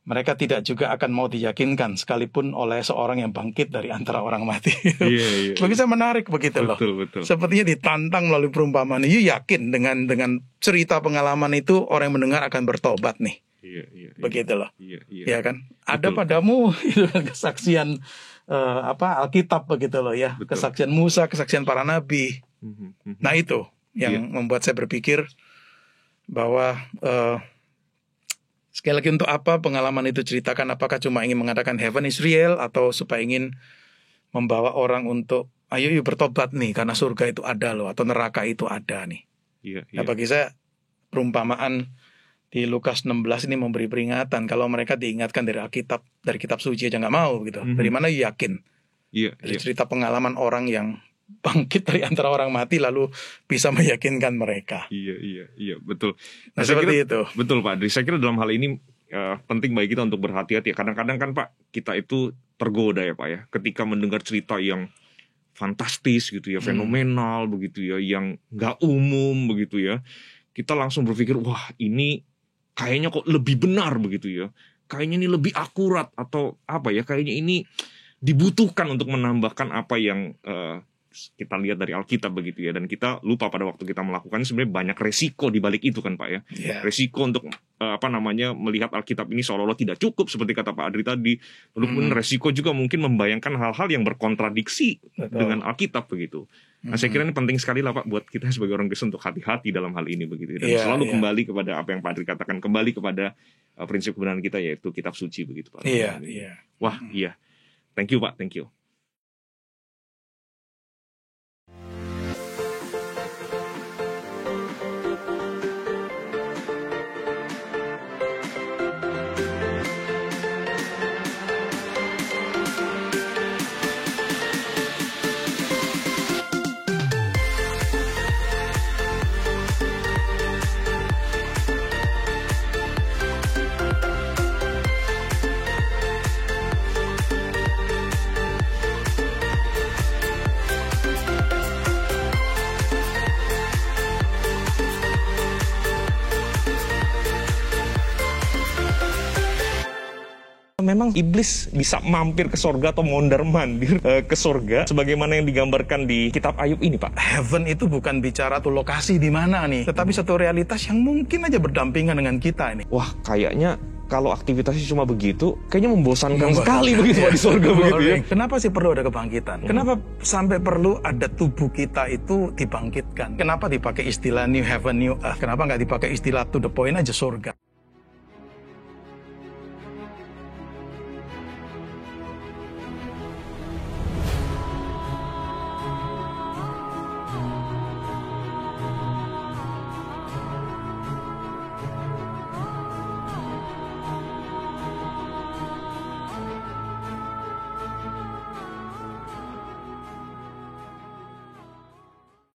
B: mereka tidak juga akan mau diyakinkan sekalipun oleh seorang yang bangkit dari antara orang mati. Bagi saya menarik begitu loh.
A: Betul.
B: Sepertinya ditantang melalui perumpamaan. You yakin dengan cerita pengalaman itu orang yang mendengar akan bertobat nih. Begitu loh. Ya kan? Betul. Ada padamu itu kan kesaksian Alkitab begitu loh ya. Betul. Kesaksian Musa, kesaksian para nabi. Nah itu yang membuat saya berpikir bahwa sekali lagi, untuk apa pengalaman itu ceritakan? Apakah cuma ingin mengatakan heaven is real, atau supaya ingin membawa orang untuk ayo bertobat nih karena surga itu ada loh, atau neraka itu ada nih. Nah, bagi saya perumpamaan di Lukas 16 ini memberi peringatan. Kalau mereka diingatkan dari Alkitab, dari kitab suci aja nggak mau gitu. Dari mana yakin? Dari cerita pengalaman orang yang bangkit dari antara orang mati lalu bisa meyakinkan mereka.
A: Iya, betul.
B: Nah, seperti itu.
A: Betul Pak Adri. Saya kira dalam hal ini penting bagi kita untuk berhati-hati. Kadang-kadang kan Pak, kita itu tergoda ya Pak ya, ketika mendengar cerita yang fantastis gitu ya, fenomenal begitu ya, yang nggak umum begitu ya, kita langsung berpikir wah ini kayaknya kok lebih benar begitu ya, kayaknya ini lebih akurat, atau apa ya, kayaknya ini dibutuhkan untuk menambahkan apa yang kita lihat dari Alkitab begitu ya. Dan kita lupa pada waktu kita melakukan sebenarnya banyak resiko di balik itu kan Pak ya. Resiko untuk melihat Alkitab ini seolah-olah tidak cukup seperti kata Pak Adri tadi. Lalu resiko juga mungkin membayangkan hal-hal yang berkontradiksi dengan Alkitab begitu. Nah, saya kira ini penting sekali lah Pak buat kita sebagai orang Kristen untuk hati-hati dalam hal ini begitu. Dan selalu kembali kepada apa yang Pak Adri katakan, kembali kepada prinsip kebenaran kita, yaitu kitab suci begitu Pak. Wah, iya. Thank you Pak, thank you. Memang iblis bisa mampir ke sorga atau mondar-mandir ke sorga sebagaimana yang digambarkan di kitab Ayub ini Pak.
B: Heaven itu bukan bicara tuh lokasi di mana nih, tetapi satu realitas yang mungkin aja berdampingan dengan kita ini.
A: Wah, kayaknya kalau aktivitasnya cuma begitu, kayaknya membosankan sekali begitu Pak di sorga begitu ya.
B: Kenapa sih perlu ada kebangkitan? Kenapa sampai perlu ada tubuh kita itu dibangkitkan? Kenapa dipakai istilah new heaven, new earth? Kenapa nggak dipakai istilah to the point aja, sorga?